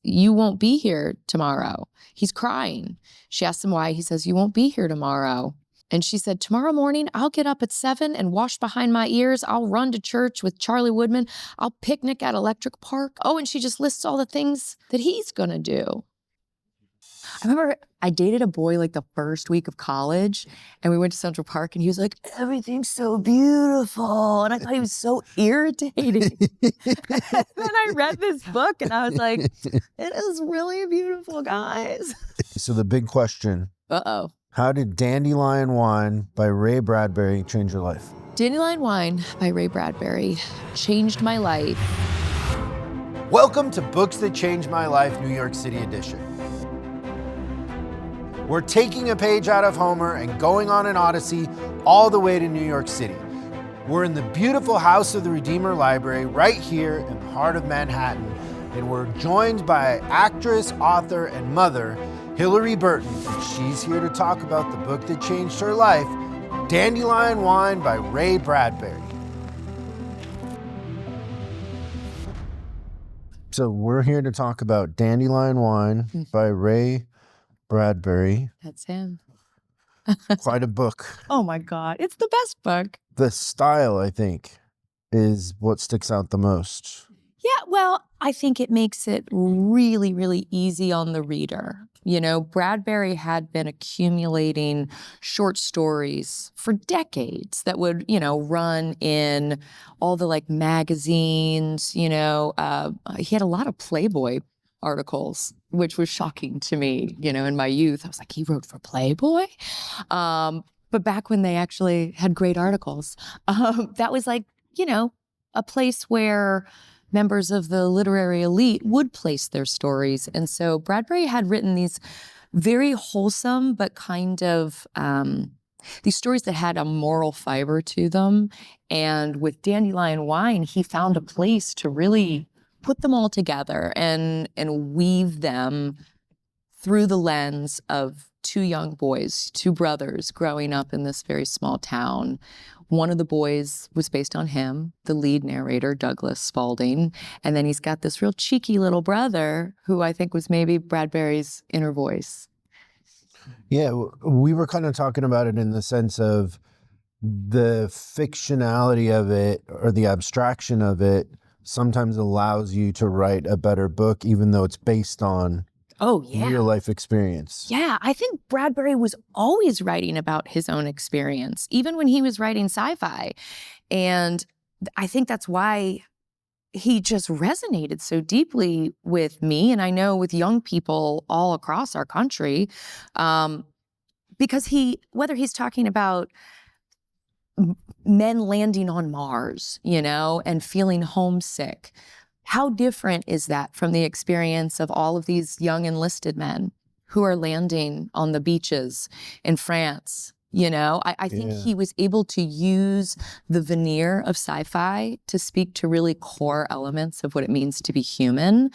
you won't be here tomorrow. He's crying. She asks him why. He says, you won't be here tomorrow. And she said, tomorrow morning, I'll get up at 7 and wash behind my ears. I'll run to church with Charlie Woodman. I'll picnic at Electric Park. Oh, and she just lists all the things that he's going to do. I remember I dated a boy like the first week of college, and we went to Central Park, and he was like, everything's so beautiful. And I thought he was so irritating. Then I read this book, and I was like, it is really beautiful, guys. So the big question. Uh-oh. How did Dandelion Wine by Ray Bradbury change your life? Dandelion Wine by Ray Bradbury changed my life. Welcome to Books That Changed My Life, New York City edition. We're taking a page out of Homer and going on an odyssey all the way to New York City. We're in the beautiful House of the Redeemer Library right here in the heart of Manhattan, and we're joined by actress, author, and mother, Hilarie Burton, and she's here to talk about the book that changed her life, Dandelion Wine by Ray Bradbury. So we're here to talk about Dandelion Wine by Ray Bradbury. That's him. Quite a book. Oh my God, it's the best book. The style, I think, is what sticks out the most. Yeah, well, I think it makes it really, really easy on the reader. You know, Bradbury had been accumulating short stories for decades that would, run in all the like magazines, he had a lot of Playboy articles, which was shocking to me, in my youth. I was like, he wrote for Playboy? But back when they actually had great articles, that was like, a place where members of the literary elite would place their stories. And so Bradbury had written these very wholesome, but kind of these stories that had a moral fiber to them. And with Dandelion Wine, he found a place to really put them all together and weave them through the lens of two young boys, two brothers growing up in this very small town. One of the boys was based on him, the lead narrator, Douglas Spalding. And then he's got this real cheeky little brother who I think was maybe Bradbury's inner voice. Yeah, we were kind of talking about it in the sense of the fictionality of it or the abstraction of it sometimes allows you to write a better book, even though it's based on real life experience. Yeah, I think Bradbury was always writing about his own experience, even when he was writing sci-fi. And I think that's why he just resonated so deeply with me, and I know with young people all across our country, because whether he's talking about men landing on Mars, and feeling homesick. How different is that from the experience of all of these young enlisted men who are landing on the beaches in France? I think he was able to use the veneer of sci-fi to speak to really core elements of what it means to be human.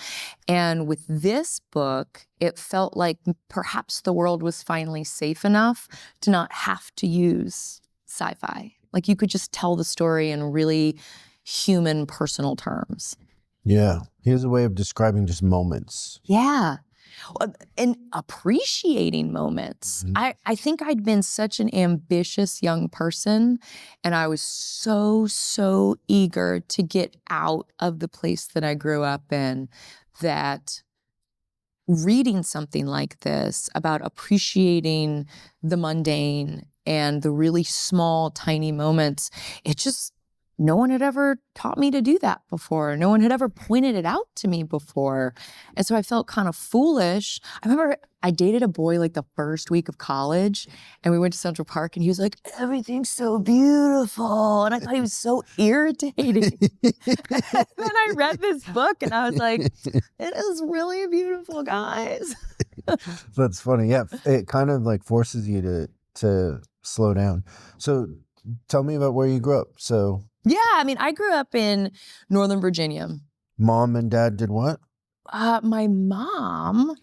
And with this book, it felt like perhaps the world was finally safe enough to not have to use sci-fi. Like you could just tell the story in really human, personal terms. Yeah. He has a way of describing just moments. Yeah. And appreciating moments. Mm-hmm. I think I'd been such an ambitious young person, and I was so eager to get out of the place that I grew up in, that reading something like this about appreciating the mundane and the really small, tiny moments, no one had ever taught me to do that before. No one had ever pointed it out to me before. And so I felt kind of foolish. I remember I dated a boy like the first week of college, and we went to Central Park, and he was like, everything's so beautiful. And I thought he was so irritating. Then I read this book, and I was like, it is really beautiful, guys. That's funny. Yeah, it kind of like forces you to slow down. So tell me about where you grew up. Yeah, I grew up in Northern Virginia. Mom and dad did what? My mom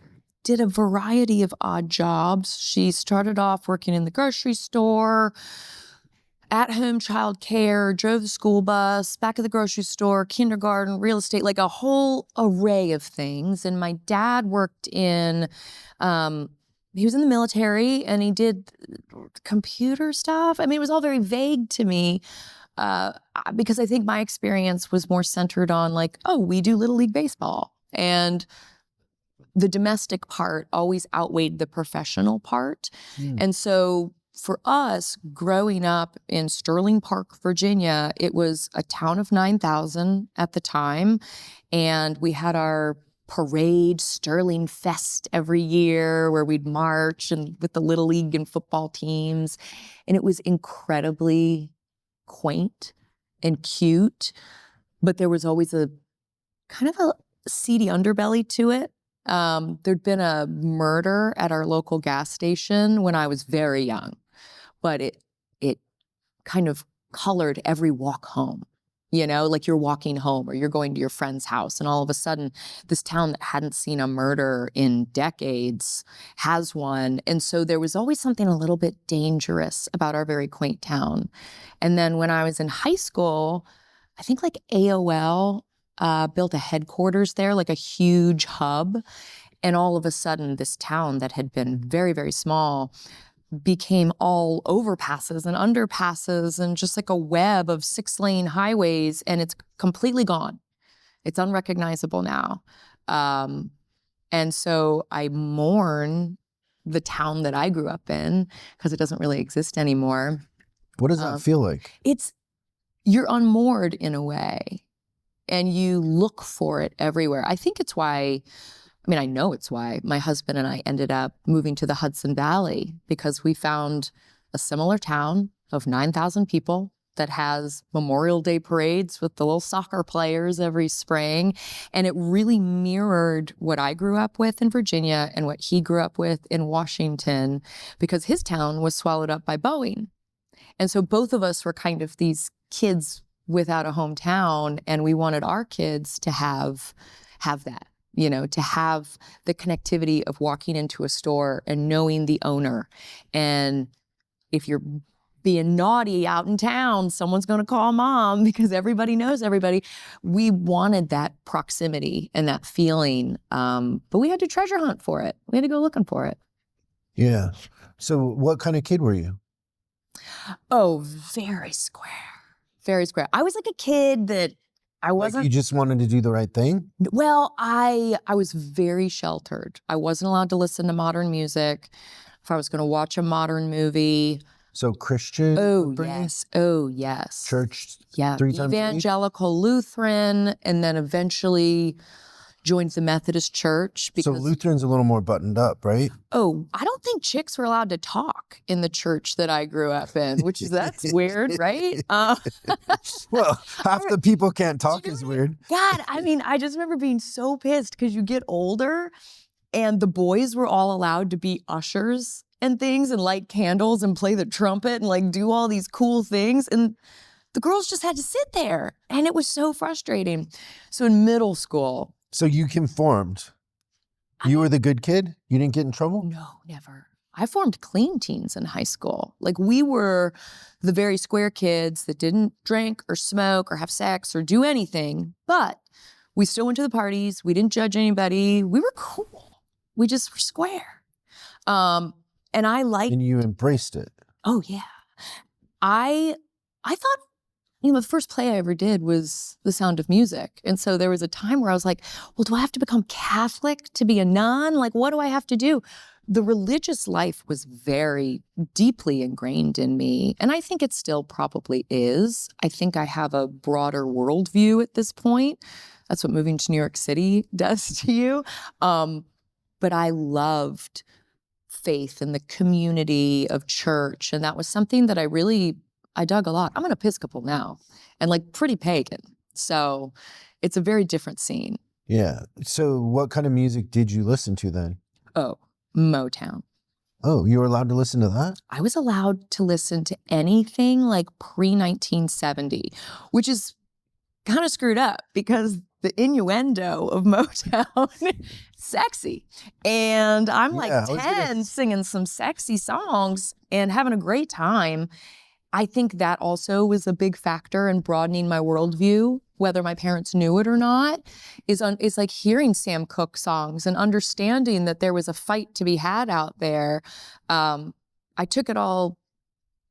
did a variety of odd jobs. She started off working in the grocery store, at-home childcare, drove the school bus, back at the grocery store, kindergarten, real estate, like a whole array of things. And my dad worked in, he was in the military and he did computer stuff. I mean, it was all very vague to me because I think my experience was more centered on like, oh, we do Little League Baseball. And the domestic part always outweighed the professional part. And so for us, growing up in Sterling Park, Virginia, it was a town of 9,000 at the time. And we had our parade, Sterling Fest, every year where we'd march and with the Little League and football teams. And it was incredibly quaint and cute, but there was always a kind of a seedy underbelly to it. There'd been a murder at our local gas station when I was very young, but it kind of colored every walk home, you know, like you're walking home or you're going to your friend's house and all of a sudden this town that hadn't seen a murder in decades has one. And so there was always something a little bit dangerous about our very quaint town. And then when I was in high school, I think like AOL built a headquarters there, like a huge hub. And all of a sudden, this town that had been very, very small became all overpasses and underpasses and just like a web of 6-lane highways. And it's completely gone. It's unrecognizable now. And so I mourn the town that I grew up in because it doesn't really exist anymore. What does that feel like? You're unmoored in a way. And you look for it everywhere. I think it's why, I mean, I know it's why my husband and I ended up moving to the Hudson Valley, because we found a similar town of 9,000 people that has Memorial Day parades with the little soccer players every spring. And it really mirrored what I grew up with in Virginia and what he grew up with in Washington, because his town was swallowed up by Boeing. And so both of us were kind of these kids without a hometown, and we wanted our kids to have that, you know, to have the connectivity of walking into a store and knowing the owner. And if you're being naughty out in town, someone's going to call mom because everybody knows everybody. We wanted that proximity and that feeling, but we had to treasure hunt for it. We had to go looking for it. Yeah. So what kind of kid were you? Oh, very square. Very square. I was like a kid that I wasn't. Like you just wanted to do the right thing? Well, I was very sheltered. I wasn't allowed to listen to modern music. If I was going to watch a modern movie. So Christian? Oh, yes. Oh, yes. Church? Yeah. 3 times a week? Evangelical Lutheran, and then eventually joined the Methodist Church. So Lutheran's a little more buttoned up, right? Oh, I don't think chicks were allowed to talk in the church that I grew up in, that's weird, right? Well, half the people can't talk is weird. God, I mean, I just remember being so pissed because you get older and the boys were all allowed to be ushers and things and light candles and play the trumpet and like do all these cool things. And the girls just had to sit there. And it was so frustrating. So in middle school. So you conformed. You were the good kid? You didn't get in trouble? No, never. I formed clean teens in high school. Like we were the very square kids that didn't drink or smoke or have sex or do anything, but we still went to the parties. We didn't judge anybody. We were cool. We just were square. And I liked. And you embraced it. Oh yeah. I thought, you know, the first play I ever did was The Sound of Music. And so there was a time where I was like, well, do I have to become Catholic to be a nun? Like, what do I have to do? The religious life was very deeply ingrained in me. And I think it still probably is. I think I have a broader worldview at this point. That's what moving to New York City does to you. But I loved faith and the community of church. And that was something that I dug a lot. I'm an Episcopal now and like pretty pagan. So it's a very different scene. Yeah. So what kind of music did you listen to then? Oh, Motown. Oh, you were allowed to listen to that? I was allowed to listen to anything like pre-1970, which is kind of screwed up because the innuendo of Motown, sexy. And I'm like 10 singing some sexy songs and having a great time. I think that also was a big factor in broadening my worldview, whether my parents knew it or not, is like hearing Sam Cooke songs and understanding that there was a fight to be had out there. I took it all,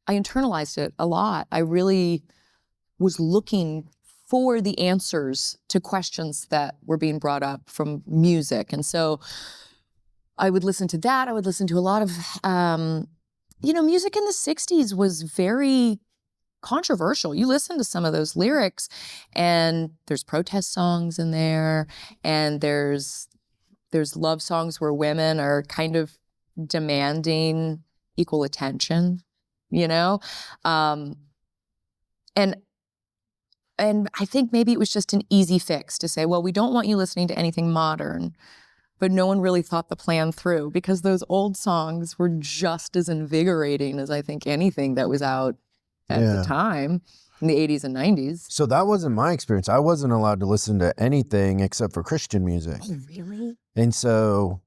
I internalized it a lot. I really was looking for the answers to questions that were being brought up from music. And so I would listen to that. I would listen to a lot of, music in the 60s was very controversial. You listen to some of those lyrics and there's protest songs in there, and there's love songs where women are kind of demanding equal attention, and I think maybe it was just an easy fix to say, well, we don't want you listening to anything modern, but no one really thought the plan through, because those old songs were just as invigorating as I think anything that was out at the time in the 80s and 90s. So that wasn't my experience. I wasn't allowed to listen to anything except for Christian music. Oh, really? And so,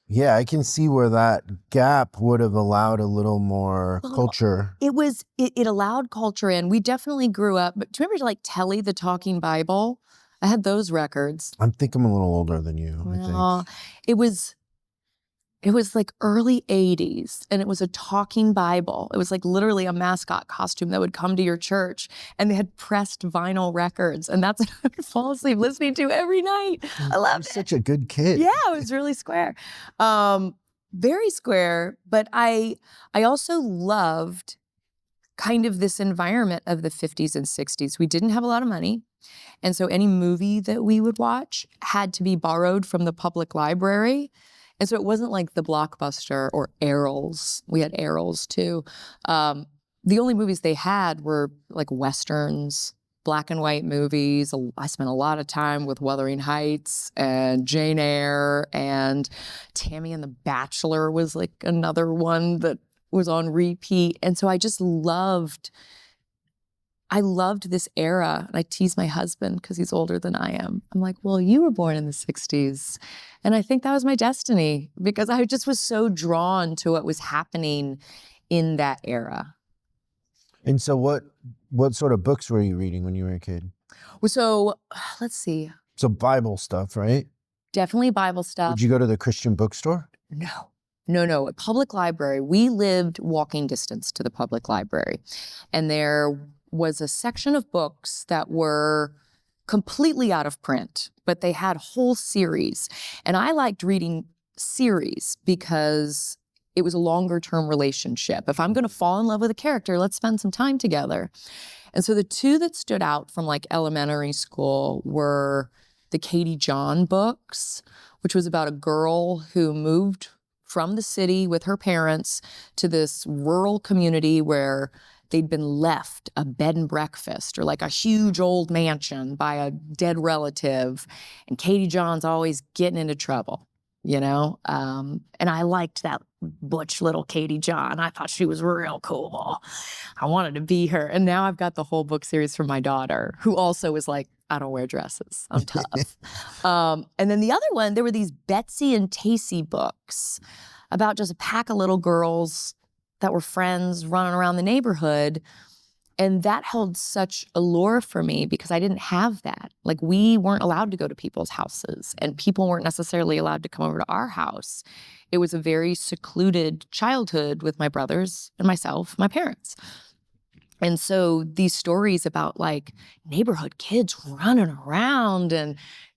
yeah, I can see where that gap would have allowed a little more culture. It allowed culture in. We definitely grew up, but do you remember like Telly the Talking Bible? I had those records. I think I'm a little older than you, I think. It was like early 80s, and it was a talking Bible. It was like literally a mascot costume that would come to your church, and they had pressed vinyl records, and that's what I would fall asleep listening to every night. I loved it. Such a good kid. Yeah, it was really square. Very square, but I also loved kind of this environment of the 50s and 60s. We didn't have a lot of money, and so any movie that we would watch had to be borrowed from the public library. And so it wasn't like the Blockbuster or Errol's. We had Errol's too. The only movies they had were like Westerns, black and white movies. I spent a lot of time with Wuthering Heights and Jane Eyre, and Tammy and the Bachelor was like another one that was on repeat. And so I loved this era. And I tease my husband because he's older than I am. I'm like, well, you were born in the 60s. And I think that was my destiny, because I just was so drawn to what was happening in that era. And so what sort of books were you reading when you were a kid? So let's see. So Bible stuff, right? Definitely Bible stuff. Did you go to the Christian bookstore? No. At public library, we lived walking distance to the public library. And there was a section of books that were completely out of print, but they had whole series. And I liked reading series because it was a longer term relationship. If I'm going to fall in love with a character, let's spend some time together. And so the two that stood out from like elementary school were the Katie John books, which was about a girl who moved from the city with her parents to this rural community where they'd been left a bed and breakfast or like a huge old mansion by a dead relative. And Katie John's always getting into trouble, And I liked that butch little Katie John. I thought she was real cool. I wanted to be her. And now I've got the whole book series for my daughter, who also was like, I don't wear dresses. I'm tough. And then the other one, there were these Betsy and Tacy books about just a pack of little girls that were friends running around the neighborhood. And that held such allure for me because I didn't have that. Like, we weren't allowed to go to people's houses, and people weren't necessarily allowed to come over to our house. It was a very secluded childhood with my brothers and myself, my parents. And so these stories about like neighborhood kids running around and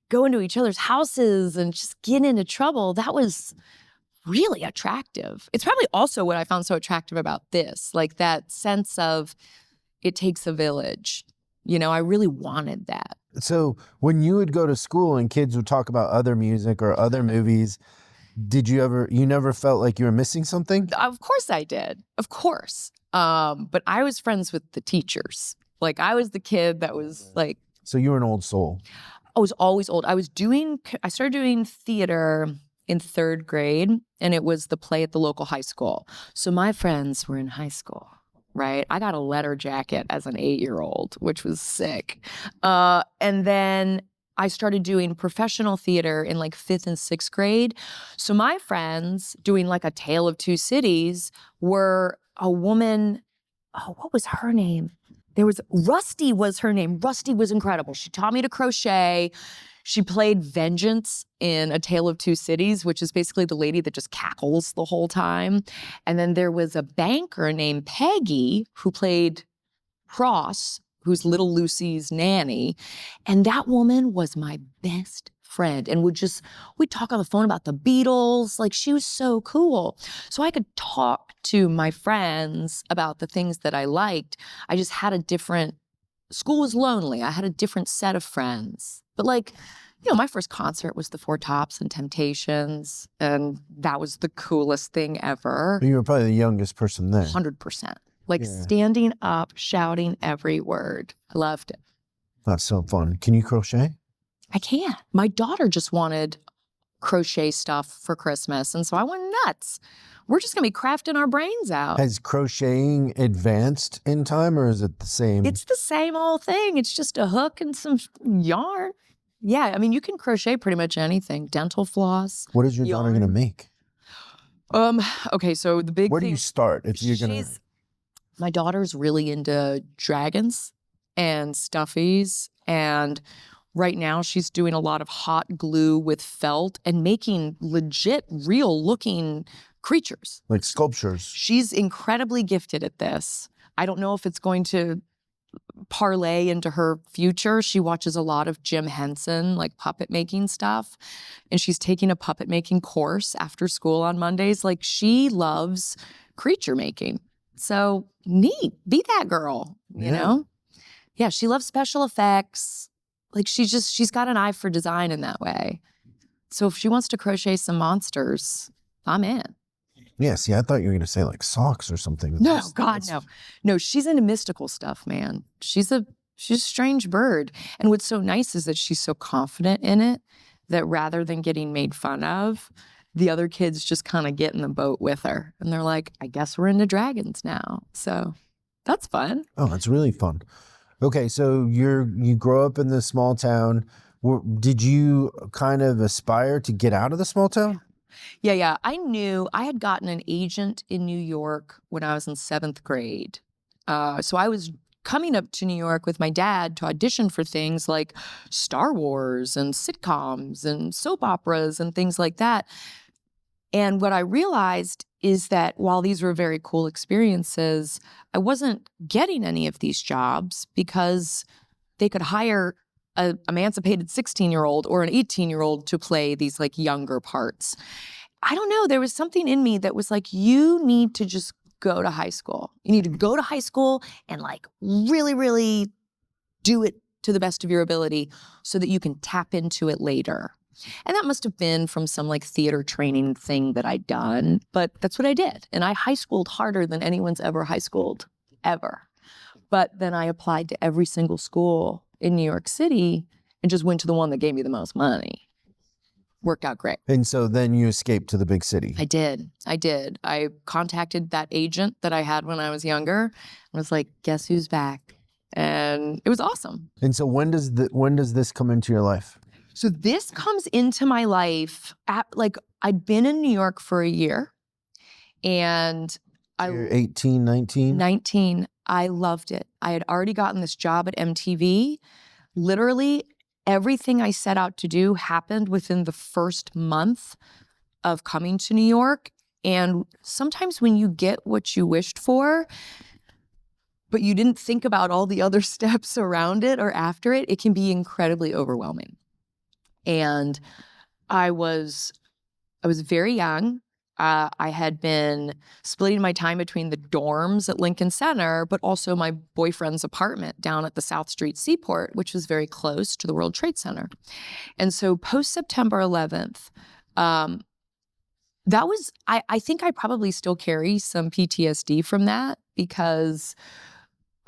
going to each other's houses and just getting into trouble, that was really attractive. It's probably also what I found so attractive about this, like that sense of it takes a village. I really wanted that. So when you would go to school and kids would talk about other music or other movies, you never felt like you were missing something? Of course I did. Of course. But I was friends with the teachers. Like, I was the kid that was like. So you were an old soul. I was always old. I started doing theater in 3rd grade, and it was the play at the local high school. So my friends were in high school, right? I got a letter jacket as an 8-year-old, which was sick. And then I started doing professional theater in like 5th and 6th grade. So my friends doing like A Tale of Two Cities were a woman what was her name? Rusty was her name. Rusty was incredible. She taught me to crochet. She played Vengeance in A Tale of Two Cities, which is basically the lady that just cackles the whole time. And then there was a banker named Peggy who played Cross, who's Little Lucy's nanny. And that woman was my best friend and we'd talk on the phone about the Beatles. Like, she was so cool. So I could talk to my friends about the things that I liked. I just had school was lonely. I had a different set of friends. But like, my first concert was the Four Tops and Temptations, and that was the coolest thing ever. You were probably the youngest person there. 100%. Like standing up, shouting every word. I loved it. That's so fun. Can you crochet? I can't. My daughter just wanted crochet stuff for Christmas, and so I went nuts. We're just going to be crafting our brains out. Has crocheting advanced in time, or is it the same? It's the same old thing. It's just a hook and some yarn. Yeah, I mean, you can crochet pretty much anything. Dental floss. What is your daughter going to make? Okay, so the big Where thing, do you start if you're going to... My daughter's really into dragons and stuffies, and right now she's doing a lot of hot glue with felt and making legit, real-looking creatures. Like sculptures. She's incredibly gifted at this. I don't know if it's going to parlay into her future. She watches a lot of Jim Henson, like puppet making stuff, and she's taking a puppet making course after school on Mondays. Like, she loves creature making. So neat. Be that girl, you know? Yeah, she loves special effects. Like, she's got an eye for design in that way. So if she wants to crochet some monsters, I'm in. Yeah, see, I thought you were going to say like socks or something. No, God, no. No, she's into mystical stuff, man. She's a strange bird. And what's so nice is that she's so confident in it that rather than getting made fun of, the other kids just kind of get in the boat with her. And they're like, I guess we're into dragons now. So that's fun. Oh, that's really fun. Okay, so you grow up in this small town. Did you kind of aspire to get out of the small town? Yeah. I knew I had gotten an agent in New York when I was in 7th grade. So I was coming up to New York with my dad to audition for things like Star Wars and sitcoms and soap operas and things like that. And what I realized is that while these were very cool experiences, I wasn't getting any of these jobs because they could hire an emancipated 16-year-old or an 18-year-old to play these like younger parts. I don't know. There was something in me that was like, you need to just go to high school. You need to go to high school and like really, really do it to the best of your ability so that you can tap into it later. And that must have been from some like theater training thing that I'd done, but that's what I did. And I high schooled harder than anyone's ever high schooled, ever. But then I applied to every single school in New York City and just went to the one that gave me the most money. Worked out great. And so then you escaped to the big city. I did. I contacted that agent that I had when I was younger and was like, guess who's back? And it was awesome. And so when does this come into your life? So this comes into my life I'd been in New York for a year, and You're 18, 19? 19. I loved it. I had already gotten this job at MTV. Literally everything I set out to do happened within the first month of coming to New York. And sometimes when you get what you wished for, but you didn't think about all the other steps around it or after it, it can be incredibly overwhelming. And I was very young. I had been splitting my time between the dorms at Lincoln Center, but also my boyfriend's apartment down at the South Street Seaport, which was very close to the World Trade Center. And so post-September 11th, I think I probably still carry some PTSD from that because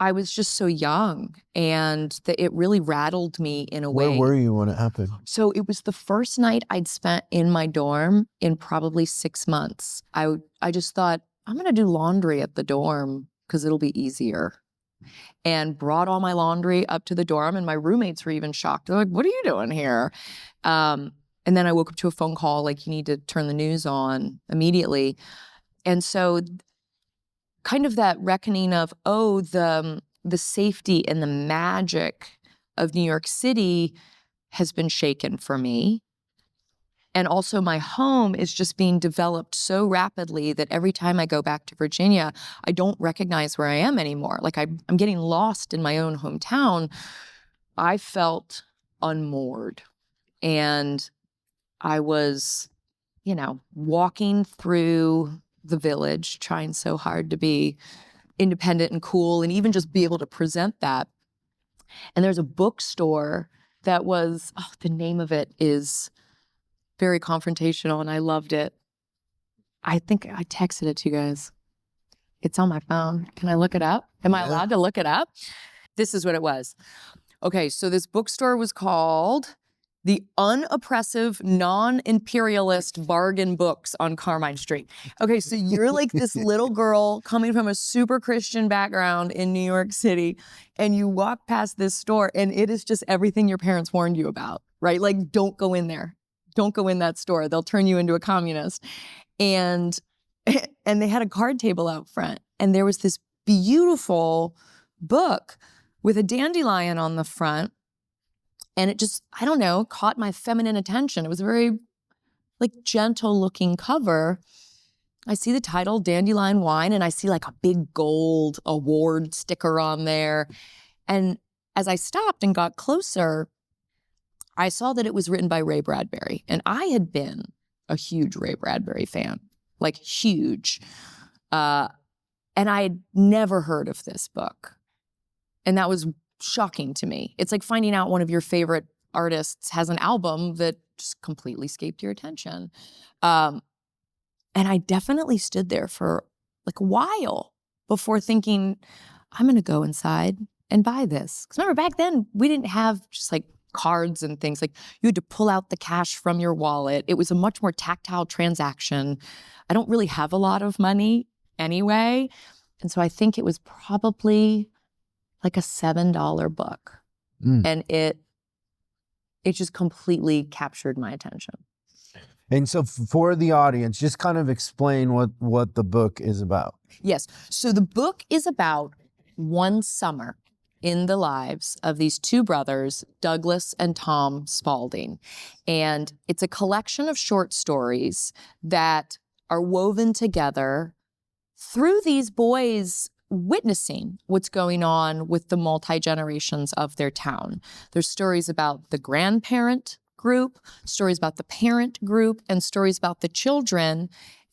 I was just so young, and it really rattled me in a way. Where were you when it happened? So it was the first night I'd spent in my dorm in probably 6 months. I just thought, I'm going to do laundry at the dorm because it'll be easier. And brought all my laundry up to the dorm, and my roommates were even shocked. They're like, what are you doing here? And then I woke up to a phone call, like, you need to turn the news on immediately. And so kind of that reckoning of, oh, the safety and the magic of New York City has been shaken for me. And also my home is just being developed so rapidly that every time I go back to Virginia, I don't recognize where I am anymore. Like I'm getting lost in my own hometown. I felt unmoored. And I was, walking through the village, trying so hard to be independent and cool and even just be able to present that. And there's a bookstore that was, the name of it is very confrontational, and I loved it. I think I texted it to you guys. It's on my phone. Can I look it up? Am I allowed to look it up? This is what it was. Okay, so this bookstore was called The Unoppressive Non-Imperialist Bargain Books on Carmine Street. Okay, so you're like this little girl coming from a super Christian background in New York City, and you walk past this store, and it is just everything your parents warned you about, right? Like, don't go in there. Don't go in that store. They'll turn you into a communist. And they had a card table out front, and there was this beautiful book with a dandelion on the front. And it just, I don't know, caught my feminine attention. It was a very gentle looking cover. I see the title, Dandelion Wine, and I see like a big gold award sticker on there. And as I stopped and got closer, I saw that it was written by Ray Bradbury. And I had been a huge Ray Bradbury fan, like huge. And I had never heard of this book. And that was shocking to me. It's like finding out one of your favorite artists has an album that just completely escaped your attention. And I definitely stood there for like a while before thinking, I'm going to go inside and buy this. Because remember, back then, we didn't have just like cards and things. Like you had to pull out the cash from your wallet. It was a much more tactile transaction. I don't really have a lot of money anyway. And so I think it was probably like a $7 book. And it just completely captured my attention. And so for the audience, just kind of explain what the book is about. Yes. So the book is about one summer in the lives of these two brothers, Douglas and Tom Spalding. And it's a collection of short stories that are woven together through these boys witnessing what's going on with the multi-generations of their town. There's stories about the grandparent group, stories about the parent group, and stories about the children.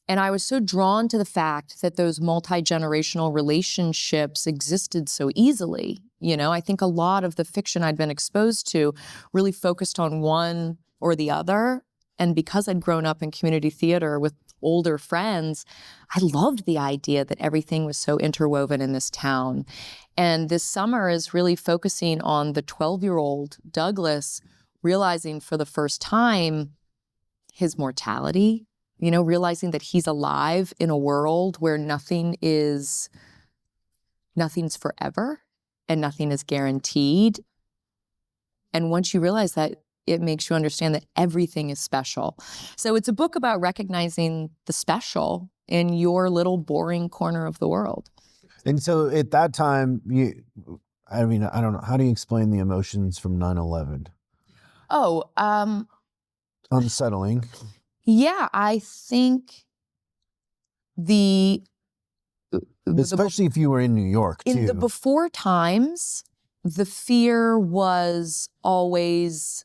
And I was so drawn to the fact that those multi-generational relationships existed so easily. I think a lot of the fiction I'd been exposed to really focused on one or the other. And because I'd grown up in community theater with older friends, I loved the idea that everything was so interwoven in this town. And this summer is really focusing on the 12-year-old Douglas realizing for the first time his mortality, realizing that he's alive in a world where nothing's forever and nothing is guaranteed. And once you realize that, it makes you understand that everything is special. So it's a book about recognizing the special in your little boring corner of the world. And so at that time, I don't know, how do you explain the emotions from 9/11? Unsettling. Yeah, I think especially if you were in New York, too. In the before times, the fear was always,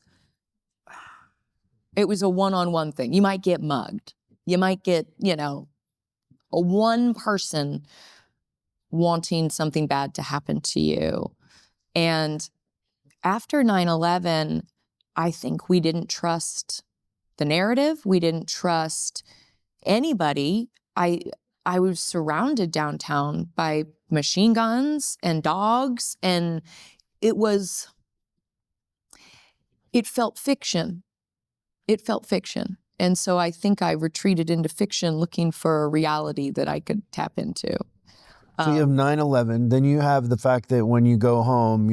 it was a one-on-one thing. You might get mugged. You might get, a one person wanting something bad to happen to you. And after 9/11, I think we didn't trust the narrative. We didn't trust anybody. I was surrounded downtown by machine guns and dogs, and it felt fiction. It felt fiction. And so I think I retreated into fiction looking for a reality that I could tap into. So you have 9/11, then you have the fact that when you go home,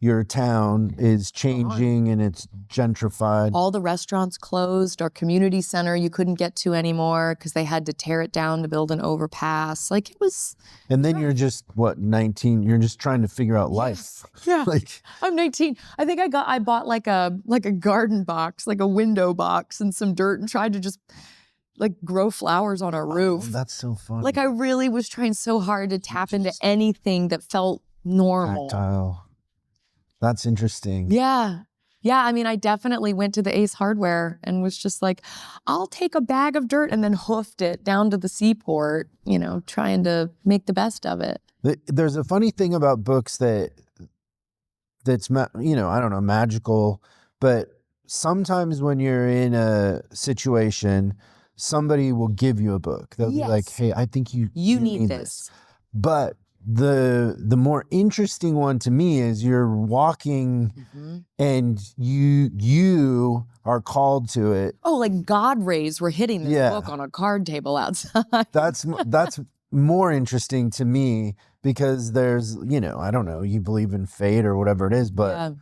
your town is changing and it's gentrified. All the restaurants closed. Our community center you couldn't get to anymore because they had to tear it down to build an overpass. Like it was. And then you're just, what, 19? You're just trying to figure out life. Yeah. Like, I'm 19. I think I bought like a garden box, like a window box and some dirt and tried to just like grow flowers on a roof. that's so funny. Like I really was trying so hard to tap into anything that felt normal. Tactile. That's interesting. Yeah. Yeah, I mean, I definitely went to the Ace Hardware and was just like, I'll take a bag of dirt and then hoofed it down to the seaport, you know, trying to make the best of it. There's a funny thing about books that's, you know, I don't know, magical, but sometimes when you're in a situation, somebody will give you a book. They'll be like, hey, I think you need this. But the more interesting one to me is you're walking and you are called to it. Oh, like God rays were hitting this book on a card table outside. That's more interesting to me because there's, you know, I don't know, you believe in fate or whatever it is, but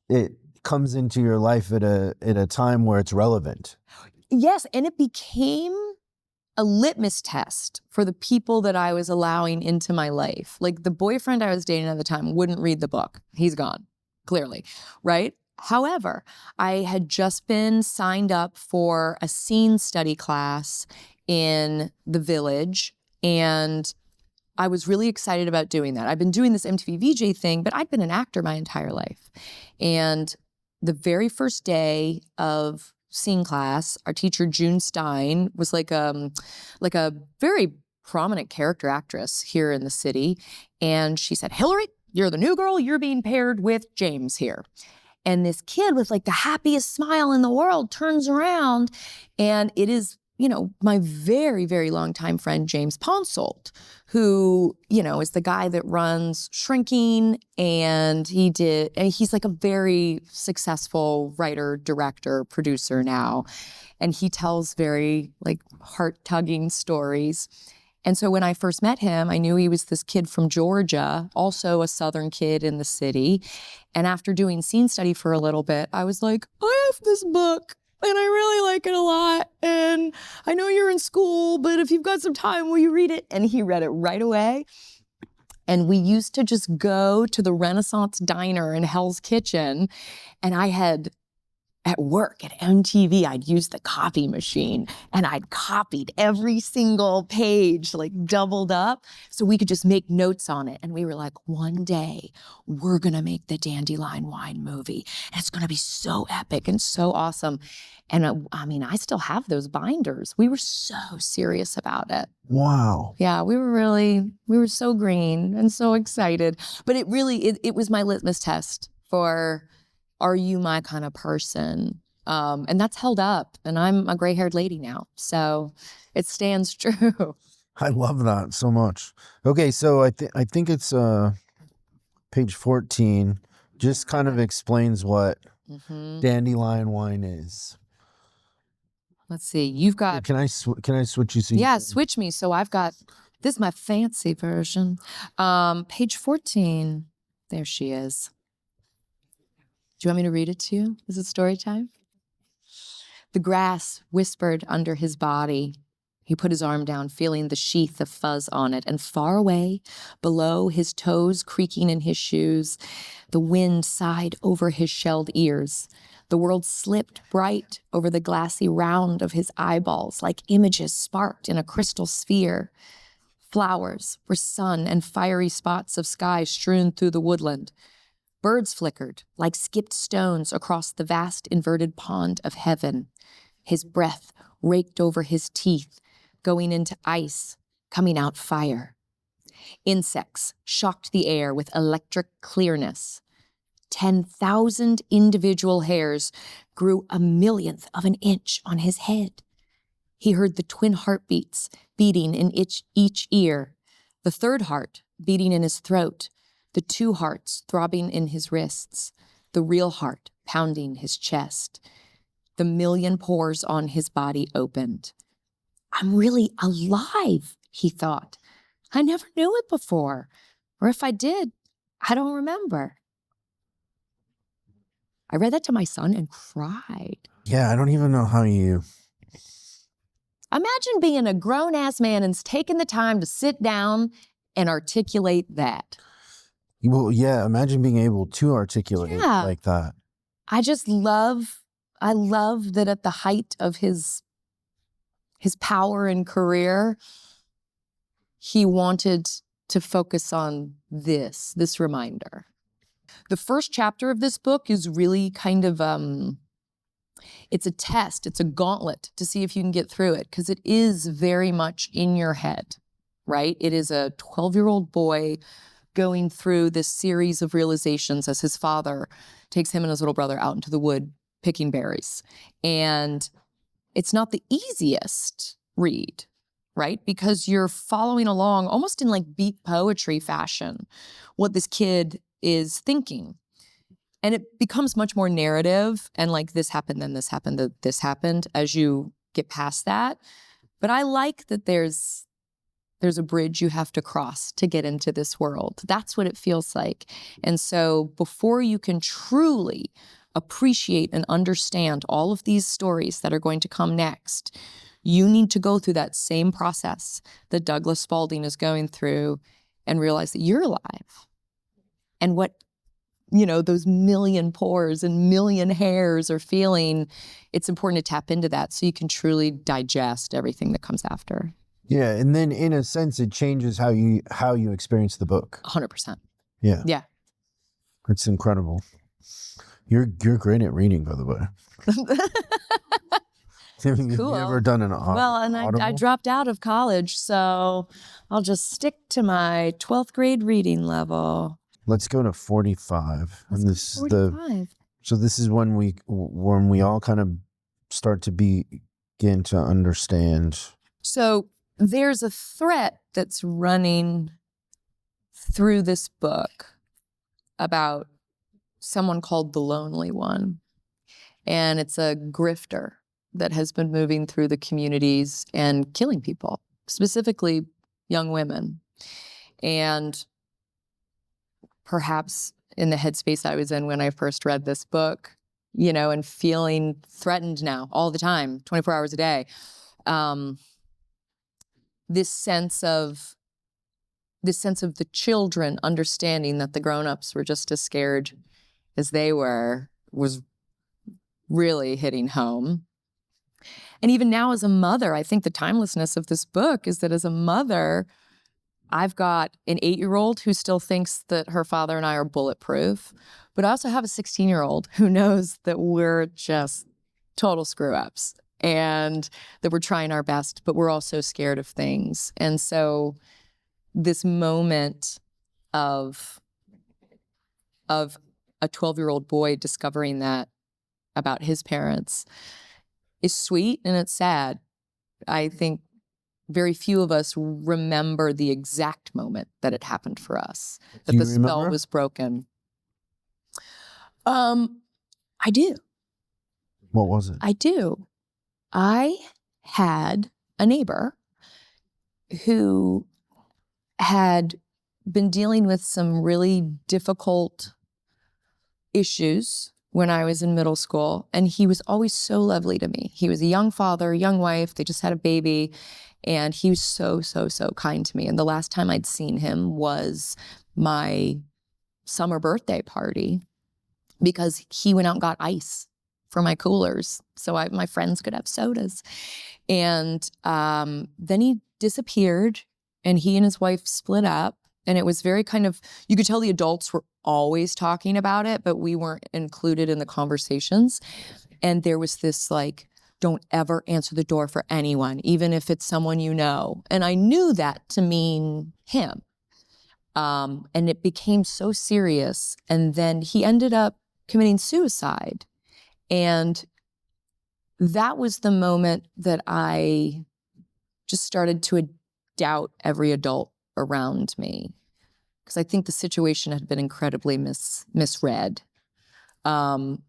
it comes into your life at a time where it's relevant. Yes, and it became a litmus test for the people that I was allowing into my life. Like the boyfriend I was dating at the time wouldn't read the book. He's gone, clearly, right? However, I had just been signed up for a scene study class in the Village, and I was really excited about doing that. I've been doing this MTV VJ thing, but I'd been an actor my entire life. And the very first day of scene class, our teacher June Stein was like a very prominent character actress here in the city, and she said, "Hilarie, you're the new girl. You're being paired with James here." And this kid with like the happiest smile in the world turns around, and it is, you know, my very, very longtime friend James Ponsolt, who, you know, is the guy that runs Shrinking, and he's like a very successful writer, director, producer now. And he tells very like heart-tugging stories. And so when I first met him, I knew he was this kid from Georgia, also a Southern kid in the city. And after doing scene study for a little bit, I was like, I have this book and I really like it a lot. And I know you're in school, but if you've got some time, will you read it? And he read it right away. And we used to just go to the Renaissance Diner in Hell's Kitchen. And I had, at work at MTV, I'd used the copy machine and I'd copied every single page, like doubled up, so we could just make notes on it. And we were like, one day we're gonna make the Dandelion Wine movie. And it's gonna be so epic and so awesome. And I mean, I still have those binders. We were so serious about it. Wow. Yeah, we were so green and so excited. But it was my litmus test for, are you my kind of person? And that's held up. And I'm a gray-haired lady now, so it stands true. I love that so much. Okay, so I think it's page 14. Just kind of explains what Dandelion Wine is. Let's see. You've got. Can I switch you? Yeah, switch me. So I've got. This is my fancy version. Page 14. There she is. Do you want me to read it to you? Is it story time? The grass whispered under his body. He put his arm down, feeling the sheath of fuzz on it, and far away, below, his toes creaking in his shoes, the wind sighed over his shelled ears. The world slipped bright over the glassy round of his eyeballs, like images sparked in a crystal sphere. Flowers were sun and fiery spots of sky strewn through the woodland. Birds flickered like skipped stones across the vast inverted pond of heaven. His breath raked over his teeth, going into ice, coming out fire. Insects shocked the air with electric clearness. 10,000 individual hairs grew a millionth of an inch on his head. He heard the twin heartbeats beating in each ear, the third heart beating in his throat, the two hearts throbbing in his wrists, the real heart pounding his chest. The million pores on his body opened. I'm really alive, he thought. I never knew it before. Or if I did, I don't remember. I read that to my son and cried. Yeah, I don't even know how you... Imagine being a grown-ass man and taking the time to sit down and articulate that. Well, yeah, imagine being able to articulate it like that. I love that at the height of his power and career, he wanted to focus on this reminder. The first chapter of this book is really kind of, it's a test, it's a gauntlet to see if you can get through it, because it is very much in your head, right? It is a 12-year-old boy going through this series of realizations as his father takes him and his little brother out into the wood picking berries. And it's not the easiest read, right? Because you're following along almost in like beat poetry fashion, what this kid is thinking. And it becomes much more narrative and like this happened, then this happened, this happened as you get past that. But I like that there's a bridge you have to cross to get into this world. That's what it feels like. And so before you can truly appreciate and understand all of these stories that are going to come next, you need to go through that same process that Douglas Spalding is going through and realize that you're alive. And what, those million pores and million hairs are feeling, it's important to tap into that so you can truly digest everything that comes after. Yeah, and then in a sense, it changes how you experience the book. 100%. Yeah. Yeah. It's incredible. You're great at reading, by the way. Have Cool. you ever done an Audible? Well, and I dropped out of college, so I'll just stick to my 12th grade reading level. Let's go to 45. Let's and this go to 45. So this is when we all kind of start to begin to understand. So there's a thread that's running through this book about someone called the Lonely One. And it's a grifter that has been moving through the communities and killing people, specifically young women. And perhaps in the headspace I was in when I first read this book, and feeling threatened now all the time, 24 hours a day. This sense of the children understanding that the grown-ups were just as scared as they were was really hitting home. And even now as a mother, I think the timelessness of this book is that as a mother, I've got an 8-year-old who still thinks that her father and I are bulletproof, but I also have a 16-year-old who knows that we're just total screw-ups and that we're trying our best, but we're also scared of things. And so this moment of a 12-year-old boy discovering that about his parents is sweet and it's sad. I think very few of us remember the exact moment that it happened for us, that the spell was broken. I do. What was it? I do. I had a neighbor who had been dealing with some really difficult issues when I was in middle school, and he was always so lovely to me. He was a young father, young wife, they just had a baby, and he was so, so, so kind to me. And the last time I'd seen him was my summer birthday party because he went out and got ice for my coolers so my friends could have sodas. And then he disappeared and he and his wife split up. And it was very kind of, you could tell the adults were always talking about it, but we weren't included in the conversations. And there was this like, don't ever answer the door for anyone, even if it's someone you know. And I knew that to mean him. And it became so serious. And then he ended up committing suicide. And that was the moment that I just started to doubt every adult around me, because I think the situation had been incredibly misread. And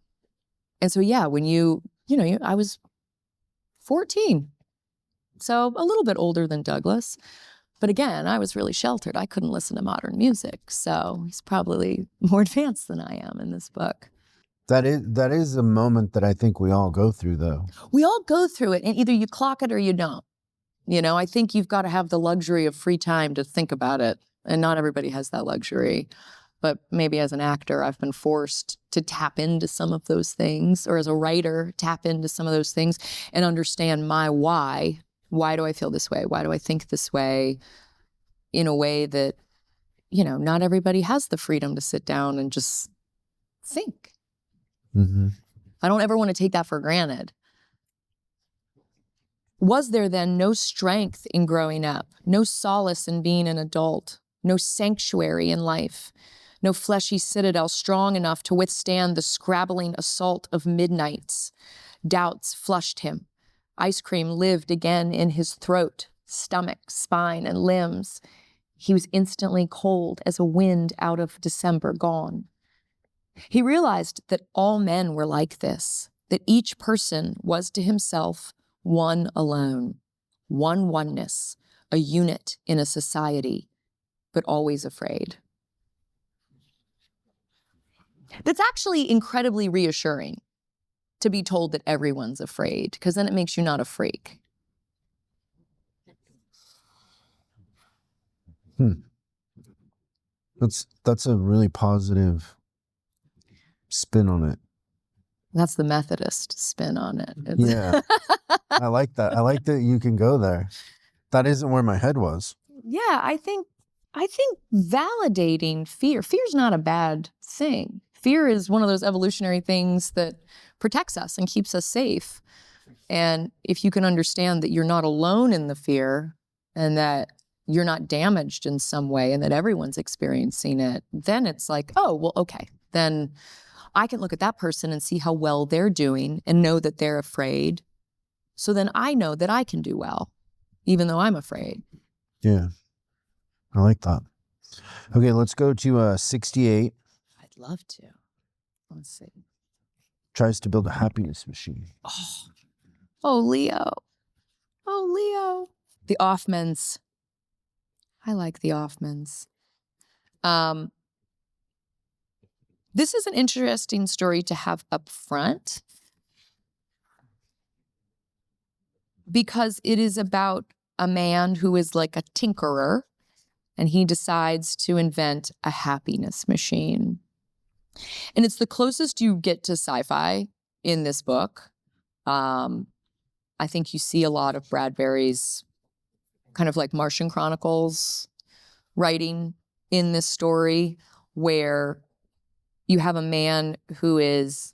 so, yeah, when I was 14, so a little bit older than Douglas. But again, I was really sheltered. I couldn't listen to modern music. So he's probably more advanced than I am in this book. That is a moment that I think we all go through, though. We all go through it, and either you clock it or you don't. You know, I think you've got to have the luxury of free time to think about it, and not everybody has that luxury. But maybe as an actor, I've been forced to tap into some of those things, or as a writer, tap into some of those things and understand my why. Why do I feel this way? Why do I think this way? In a way that, you know, not everybody has the freedom to sit down and just think. Mm-hmm. I don't ever want to take that for granted. Was there then no strength in growing up, no solace in being an adult, no sanctuary in life, no fleshy citadel strong enough to withstand the scrabbling assault of midnights? Doubts flushed him. Ice cream lived again in his throat, stomach, spine, and limbs. He was instantly cold as a wind out of December gone. He realized that all men were like this, that each person was to himself one alone, one oneness, a unit in a society, but always afraid. That's actually incredibly reassuring to be told that everyone's afraid, because then it makes you not a freak. That's a really positive spin on it. That's the Methodist spin on it. Yeah. I like that. I like that you can go there. That isn't where my head was. Yeah, I think validating fear's not a bad thing. Fear is one of those evolutionary things that protects us and keeps us safe. And if you can understand that you're not alone in the fear and that you're not damaged in some way and that everyone's experiencing it, then it's like, oh, well, okay, then I can look at that person and see how well they're doing and know that they're afraid. So then I know that I can do well, even though I'm afraid. Yeah. I like that. Okay, let's go to 68. I'd love to. Let's see. Tries to build a happiness machine. Oh, Leo. Oh, Leo. The Offmans. I like the Offmans. This is an interesting story to have up front because it is about a man who is like a tinkerer, and he decides to invent a happiness machine. And it's the closest you get to sci-fi in this book. I think you see a lot of Bradbury's kind of like Martian Chronicles writing in this story, where you have a man who is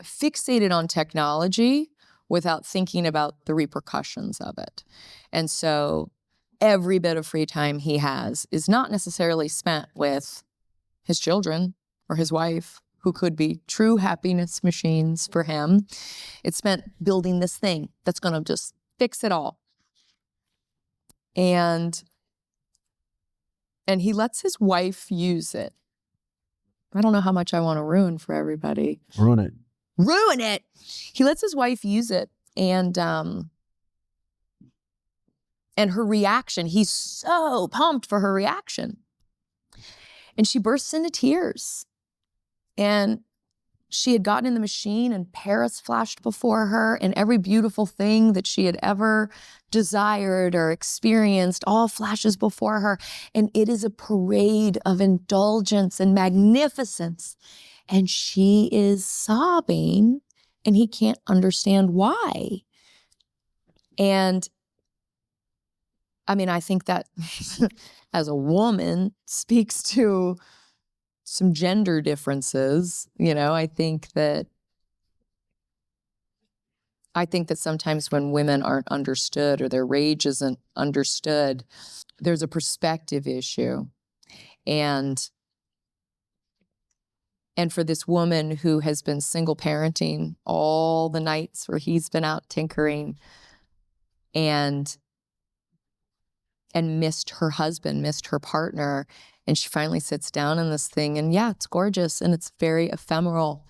fixated on technology without thinking about the repercussions of it. And so every bit of free time he has is not necessarily spent with his children or his wife, who could be true happiness machines for him. It's spent building this thing that's going to just fix it all. And he lets his wife use it. I don't know how much I want to ruin for everybody. Ruin it. Ruin it. He lets his wife use it, and her reaction, he's so pumped for her reaction. And she bursts into tears. And she had gotten in the machine, and Paris flashed before her, and every beautiful thing that she had ever desired or experienced all flashes before her. And it is a parade of indulgence and magnificence. And she is sobbing, and he can't understand why. And I mean, I think that as a woman speaks to some gender differences. You know, I think that sometimes when women aren't understood or their rage isn't understood, there's a perspective issue. And for this woman who has been single parenting all the nights where he's been out tinkering and missed her husband, missed her partner, and she finally sits down in this thing, and yeah, it's gorgeous and it's very ephemeral.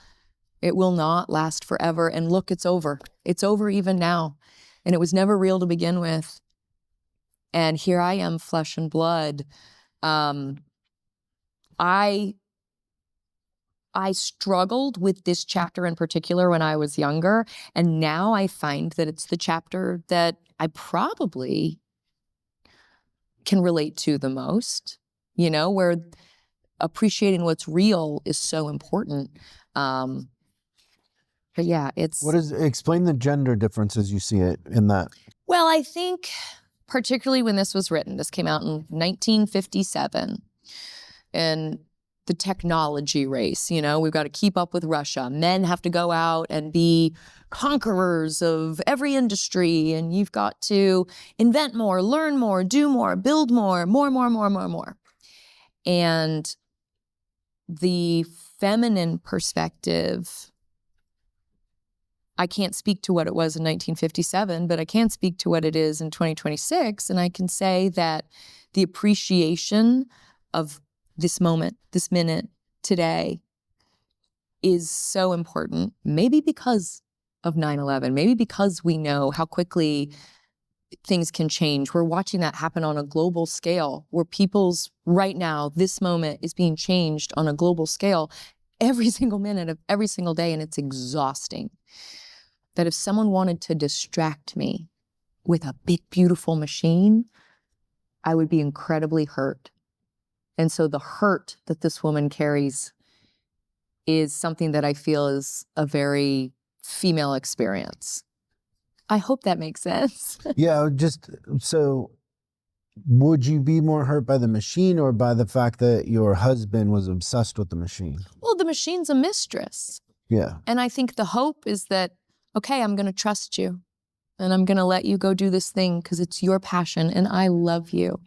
It will not last forever. And look, it's over. It's over even now. And it was never real to begin with. And here I am, flesh and blood. I I struggled with this chapter in particular when I was younger, and now I find that it's the chapter that I probably can relate to the most, where appreciating what's real is so important. But yeah, explain the gender differences you see it in that. Well, I think particularly when this was written, this came out in 1957, and the technology race, we've got to keep up with Russia. Men have to go out and be conquerors of every industry, and you've got to invent more, learn more, do more, build more. And the feminine perspective, I can't speak to what it was in 1957, but I can speak to what it is in 2026, and I can say that the appreciation of this moment, this minute, today is so important, maybe because of 9/11, maybe because we know how quickly things can change. We're watching that happen on a global scale, where people's right now, this moment is being changed on a global scale every single minute of every single day, and it's exhausting. That if someone wanted to distract me with a big, beautiful machine, I would be incredibly hurt. And so the hurt that this woman carries is something that I feel is a very female experience. I hope that makes sense. Yeah, so would you be more hurt by the machine or by the fact that your husband was obsessed with the machine? Well, the machine's a mistress. Yeah. And I think the hope is that, okay, I'm going to trust you and I'm going to let you go do this thing because it's your passion and I love you.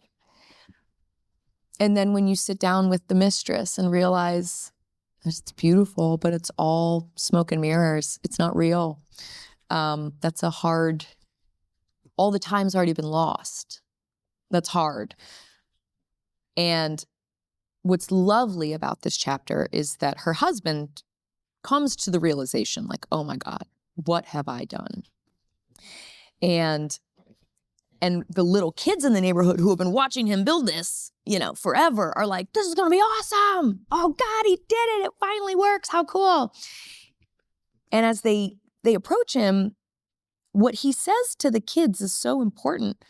And then when you sit down with the mistress and realize it's beautiful, but it's all smoke and mirrors, it's not real. That's all the time's already been lost. That's hard. And what's lovely about this chapter is that her husband comes to the realization, like, oh my God, what have I done? And the little kids in the neighborhood who have been watching him build this, forever are like, this is going to be awesome. Oh God, he did it. It finally works. How cool. And as they approach him, what he says to the kids is so important.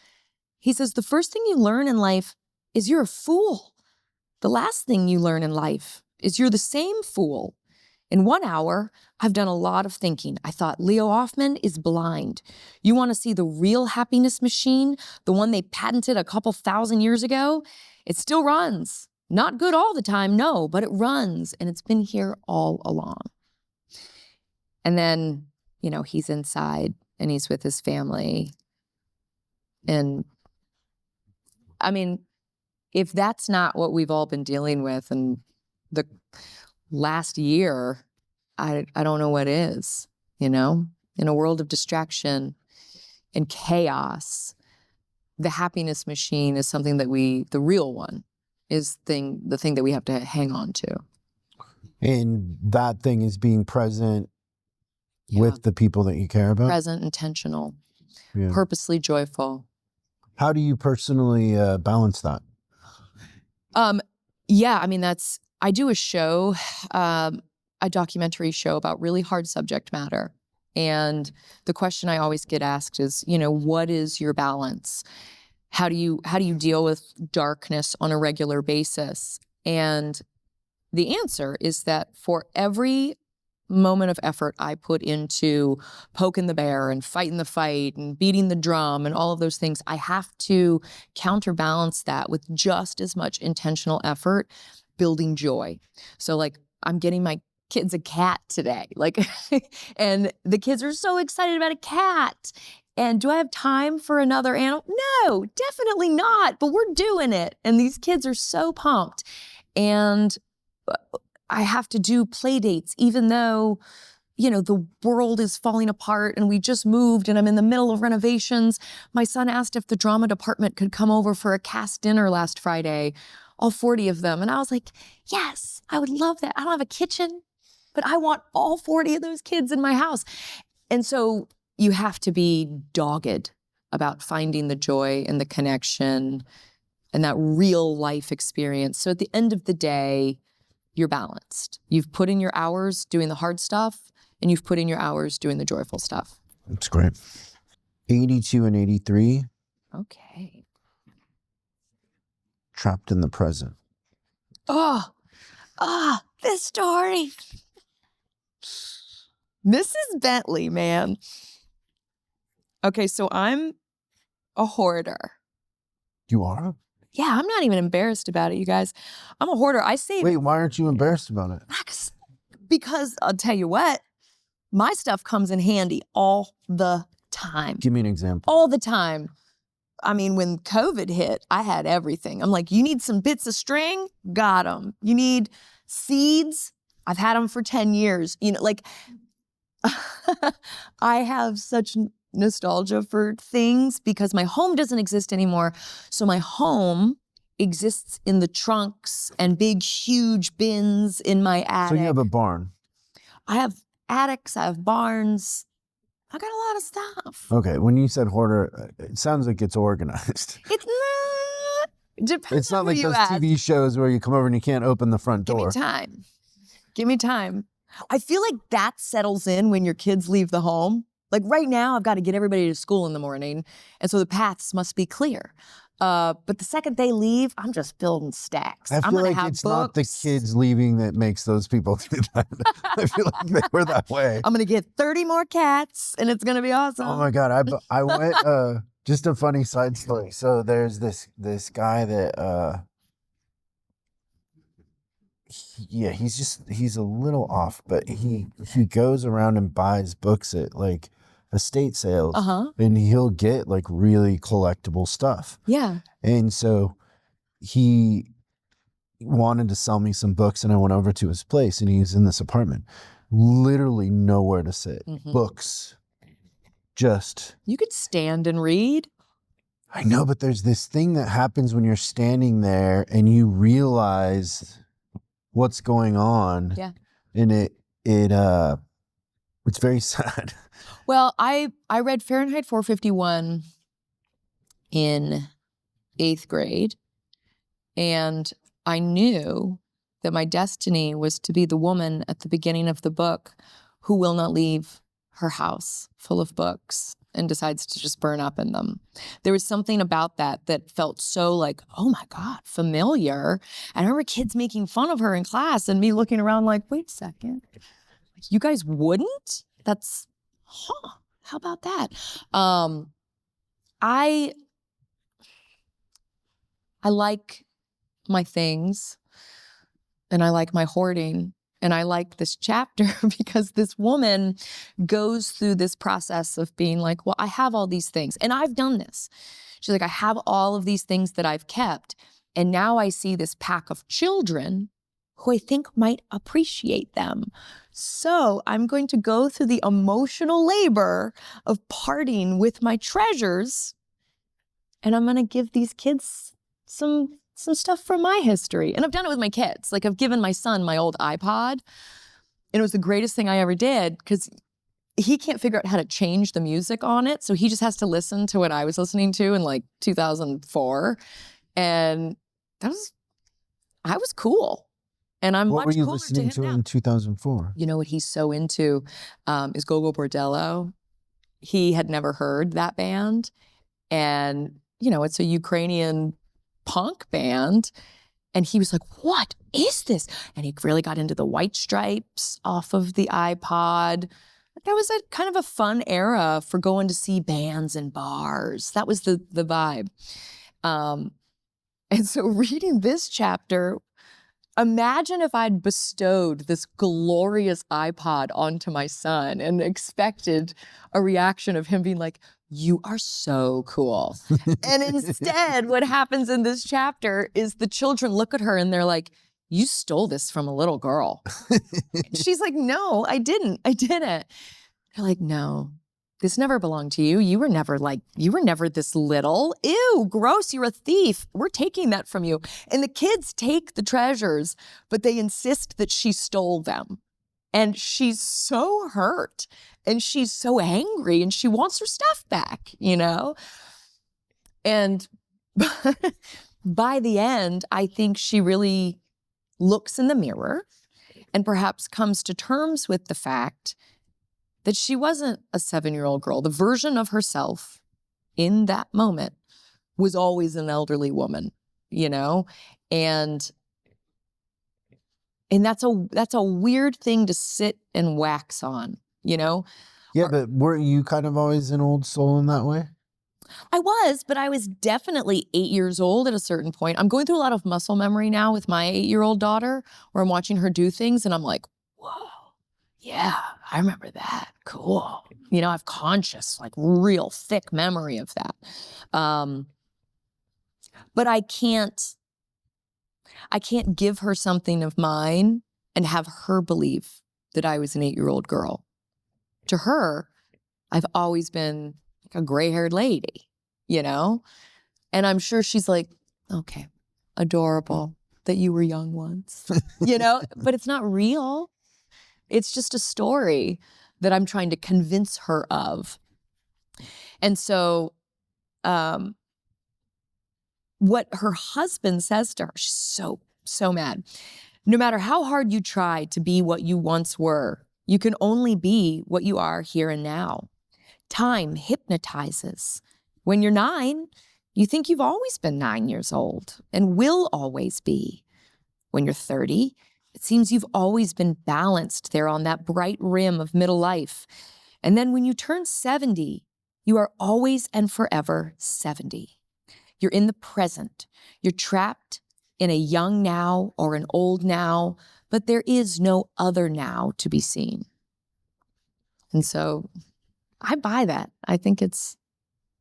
He says, the first thing you learn in life is you're a fool. The last thing you learn in life is you're the same fool. In 1 hour, I've done a lot of thinking. I thought, Leo Hoffman is blind. You want to see the real happiness machine, the one they patented a couple thousand years ago? It still runs. Not good all the time, no, but it runs, and it's been here all along. And then, he's inside, and he's with his family. And, I mean, if that's not what we've all been dealing with in the last year, I don't know what is, in a world of distraction and chaos. The happiness machine is something that the real one is the thing that we have to hang on to. And that thing is being present with the people that you care about? Present, intentional, purposely joyful. How do you personally balance that? I do a show, a documentary show about really hard subject matter. And the question I always get asked is, what is your balance? How do you deal with darkness on a regular basis? And the answer is that for every moment of effort I put into poking the bear and fighting the fight and beating the drum and all of those things, I have to counterbalance that with just as much intentional effort building joy. So I'm getting my kids a cat today, and the kids are so excited about a cat. And do I have time for another animal? No, definitely not, but we're doing it. And these kids are so pumped. And I have to do play dates, even though, the world is falling apart and we just moved and I'm in the middle of renovations. My son asked if the drama department could come over for a cast dinner last Friday, all 40 of them. And I was like, yes, I would love that. I don't have a kitchen, but I want all 40 of those kids in my house. And so you have to be dogged about finding the joy and the connection and that real life experience. So at the end of the day, you're balanced. You've put in your hours doing the hard stuff, and you've put in your hours doing the joyful stuff. That's great. 82 and 83. Okay. Trapped in the present. This story. Mrs. Bentley, man. Okay, so I'm a hoarder. You are? Yeah, I'm not even embarrassed about it, you guys. I'm a hoarder. I save. Wait, why aren't you embarrassed about it? Because I'll tell you what, my stuff comes in handy all the time. Give me an example. All the time. I mean, when COVID hit, I had everything. I'm like, you need some bits of string? Got them. You need seeds? I've had them for 10 years. You know, like, I have such nostalgia for things because my home doesn't exist anymore. So my home exists in the trunks and big, huge bins in my attic. So you have a barn. I have attics, I have barns. I got a lot of stuff. Okay, when you said hoarder, it sounds like it's organized. It's not. Depends. It's not on like who those you ask. TV shows where you come over and you can't open the front door. Give me time. Give me time. I feel like that settles in when your kids leave the home. Like right now, I've got to get everybody to school in the morning, and so the paths must be clear. But the second they leave, I'm just building stacks. I feel like it's not the kids leaving that makes those people do that. I feel like they were that way. I'm going to get 30 more cats, and it's going to be awesome. Oh my God. I went, just a funny side story. So there's this guy that, he's a little off, but he goes around and buys books at like estate sales, and he'll get like really collectible stuff. Yeah. And so he wanted to sell me some books, and I went over to his place, and he's in this apartment, literally nowhere to sit. Books, just. You could stand and read. I know, but there's this thing that happens when you're standing there and you realize what's going on. Yeah. And it's very sad. Well, I read Fahrenheit 451 in 8th grade, and I knew that my destiny was to be the woman at the beginning of the book who will not leave her house full of books and decides to just burn up in them. There was something about that felt so like, oh my God, familiar. And I remember kids making fun of her in class and me looking around like, wait a second, you guys wouldn't? That's, how about that? I like my things, and I like my hoarding, and I like this chapter because this woman goes through this process of being like, well, I have all these things, and I've done this. She's like, I have all of these things that I've kept, and now I see this pack of children who I think might appreciate them. So I'm going to go through the emotional labor of parting with my treasures, and I'm going to give these kids some stuff from my history. And I've done it with my kids. Like I've given my son my old iPod, and it was the greatest thing I ever did because he can't figure out how to change the music on it. So he just has to listen to what I was listening to in like 2004. And I was cool. And I'm what much were you cooler listening to him now. in 2004? You know what he's so into is Gogo Bordello. He had never heard that band. And, you know, it's a Ukrainian punk band. And he was like, what is this? And he really got into the White Stripes off of the iPod. That was a kind of a fun era for going to see bands in bars. That was the vibe. And so reading this chapter, imagine if I'd bestowed this glorious iPod onto my son and expected a reaction of him being like, you are so cool. And instead, what happens in this chapter is the children look at her and they're like, you stole this from a little girl. She's like, no, I didn't. They're like, no, this never belonged to you. You were never this little. Ew, gross, you're a thief. We're taking that from you. And the kids take the treasures, but they insist that she stole them. And she's so hurt and she's so angry and she wants her stuff back, you know? And by the end, I think she really looks in the mirror and perhaps comes to terms with the fact that she wasn't a 7-year-old girl. The version of herself in that moment was always an elderly woman, you know? And that's a weird thing to sit and wax on, you know? Yeah, but weren't you kind of always an old soul in that way? I was, but I was definitely 8 years old at a certain point. I'm going through a lot of muscle memory now with my 8-year-old daughter, where I'm watching her do things and I'm like, whoa, yeah, I remember that. Cool. You know, I have conscious, like real thick memory of that. But I can't give her something of mine and have her believe that I was an 8-year-old girl. To her, I've always been like a gray-haired lady, you know? And I'm sure she's like, okay, adorable that you were young once, you know? But it's not real. It's just a story that I'm trying to convince her of. And so what her husband says to her, she's so mad. No matter how hard you try to be what you once were, you can only be what you are here and now. Time hypnotizes. When you're 9, you think you've always been 9 years old and will always be. When you're 30, it seems you've always been balanced there on that bright rim of middle life. And then when you turn 70, you are always and forever 70. You're in the present. You're trapped in a young now or an old now, but there is no other now to be seen. And so I buy that. I think it's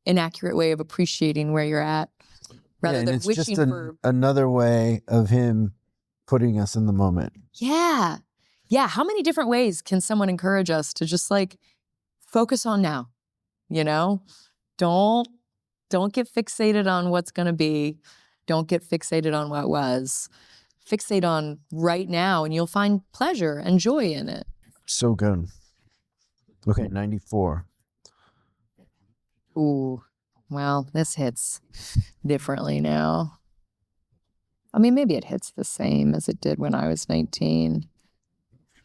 an accurate way of appreciating where you're at rather than it's wishing just for another way of him putting us in the moment. Yeah. How many different ways can someone encourage us to just like focus on now? You know, don't get fixated on what's going to be. Don't get fixated on what was. Fixate on right now and you'll find pleasure and joy in it. So good. Okay, 94. Ooh, well, this hits differently now. I mean, maybe it hits the same as it did when I was 19.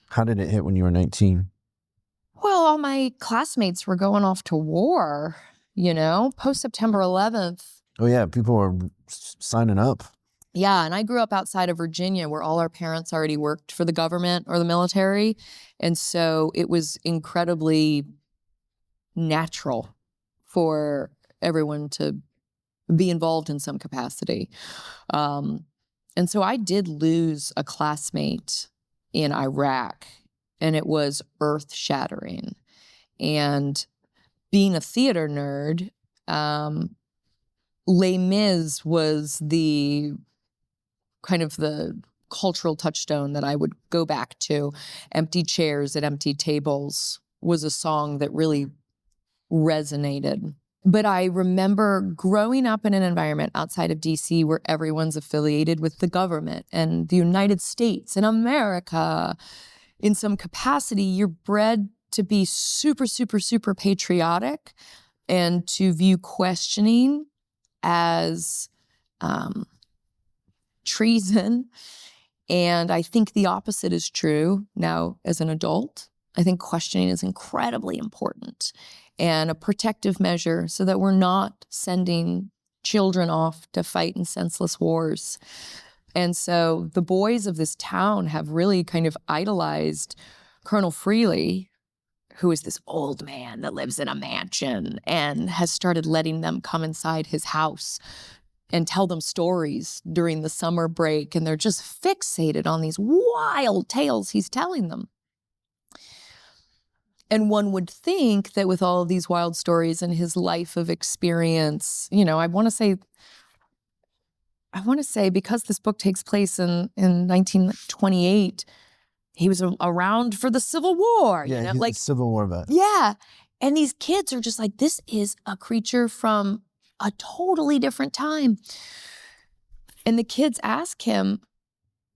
How did it hit when you were 19? Well, all my classmates were going off to war, you know, post-September 11th. Oh, yeah, people were signing up. Yeah, and I grew up outside of Virginia where all our parents already worked for the government or the military. And so it was incredibly natural for everyone to be involved in some capacity. And so I did lose a classmate in Iraq, and it was earth-shattering. And being a theater nerd, Les Mis was the kind of the cultural touchstone that I would go back to. Empty Chairs at Empty Tables was a song that really resonated. But I remember growing up in an environment outside of DC where everyone's affiliated with the government and the United States and America. In some capacity, you're bred to be super, super, super patriotic and to view questioning as treason. And I think the opposite is true now as an adult. I think questioning is incredibly important and a protective measure so that we're not sending children off to fight in senseless wars. And so the boys of this town have really kind of idolized Colonel Freely, who is this old man that lives in a mansion and has started letting them come inside his house and tell them stories during the summer break. And they're just fixated on these wild tales he's telling them. And one would think that with all of these wild stories and his life of experience, you know, I want to say because this book takes place in 1928, he was around for the Civil War. Yeah, you know? he's Like a Civil War vet. Yeah. And these kids are just like, this is a creature from a totally different time. And the kids ask him,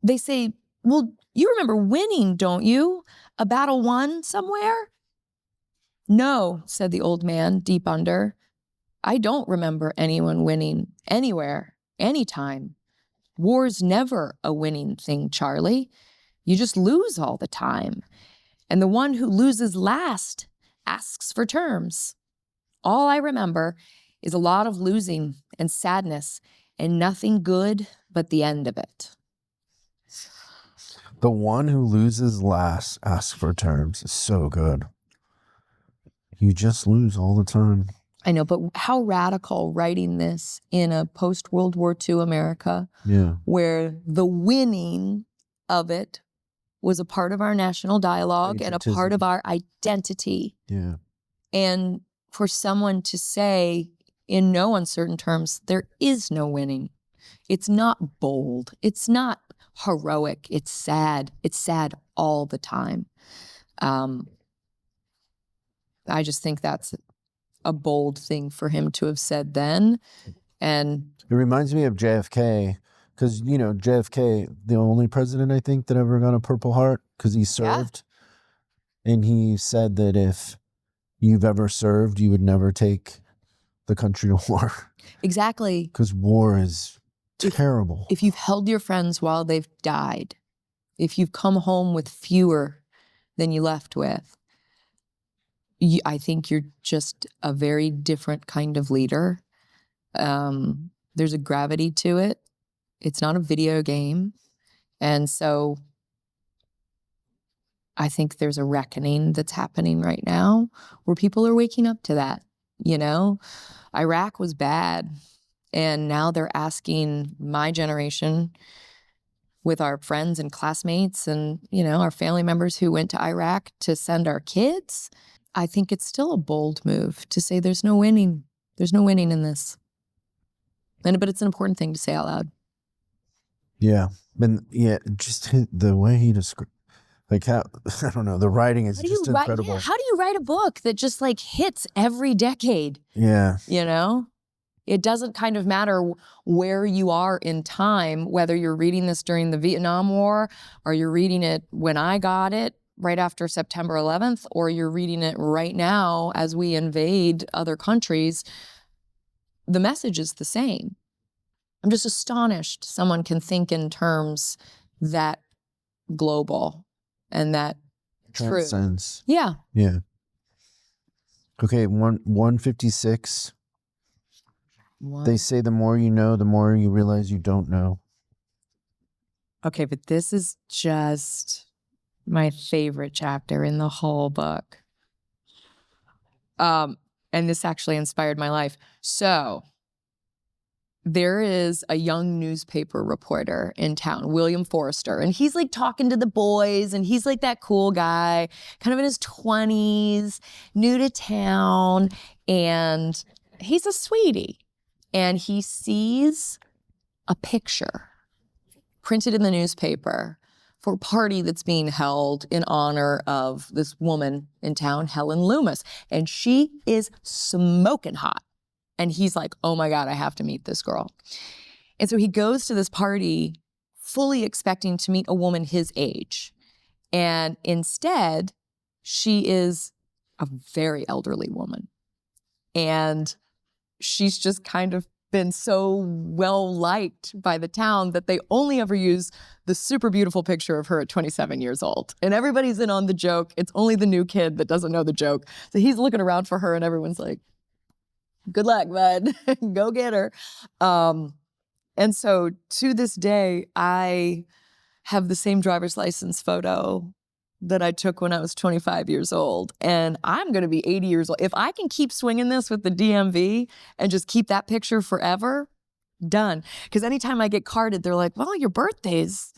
they say, well, you remember winning, don't you? A battle won somewhere? No, said the old man, deep under. I don't remember anyone winning anywhere, anytime. War's never a winning thing, Charlie. You just lose all the time. And the one who loses last asks for terms. All I remember is a lot of losing and sadness and nothing good but the end of it. The one who loses last asks for terms. It's so good. You just lose all the time. I know, but how radical writing this in a post-World War II America, where the winning of it was a part of our national dialogue and a part of our identity. Yeah. And for someone to say in no uncertain terms, there is no winning. It's not bold. It's not heroic. It's sad. It's sad all the time. I just think that's a bold thing for him to have said then. And it reminds me of JFK, because, you know, JFK, the only president, I think, that ever got a Purple Heart, because he served. Yeah. And he said that if you've ever served, you would never take the country to war. Exactly. Because war is terrible. If you've held your friends while they've died, if you've come home with fewer than you left with, I think you're just a very different kind of leader. There's a gravity to it. It's not a video game. And so I think there's a reckoning that's happening right now where people are waking up to that. You know, Iraq was bad. And now they're asking my generation, with our friends and classmates and, you know, our family members who went to Iraq, to send our kids. I think it's still a bold move to say there's no winning. There's no winning in this. But it's an important thing to say out loud. Yeah. And yeah, just the way he described, like how, I don't know, the writing is just incredible. Yeah, how do you write a book that just like hits every decade? Yeah. You know? It doesn't kind of matter where you are in time, whether you're reading this during the Vietnam War, or you're reading it when I got it, right after September 11th, or you're reading it right now as we invade other countries. The message is the same. I'm just astonished someone can think in terms that global and that transcends. True. Yeah. Yeah. Okay, 156. They say the more you know, the more you realize you don't know. Okay, but this is just my favorite chapter in the whole book. And this actually inspired my life. So there is a young newspaper reporter in town, William Forrester, and he's like talking to the boys, and he's like that cool guy, kind of in his 20s, new to town, and he's a sweetie. And he sees a picture printed in the newspaper for a party that's being held in honor of this woman in town, Helen Loomis. And she is smoking hot. And he's like, oh my God, I have to meet this girl. And so he goes to this party fully expecting to meet a woman his age. And instead, she is a very elderly woman. And she's just kind of been so well liked by the town that they only ever use the super beautiful picture of her at 27 years old. And everybody's in on the joke. It's only the new kid that doesn't know the joke. So he's looking around for her and everyone's like, good luck, bud. Go get her. And so to this day, I have the same driver's license photo that I took when I was 25 years old. And I'm going to be 80 years old. If I can keep swinging this with the DMV and just keep that picture forever, done. Because anytime I get carded, they're like, well, your birthday's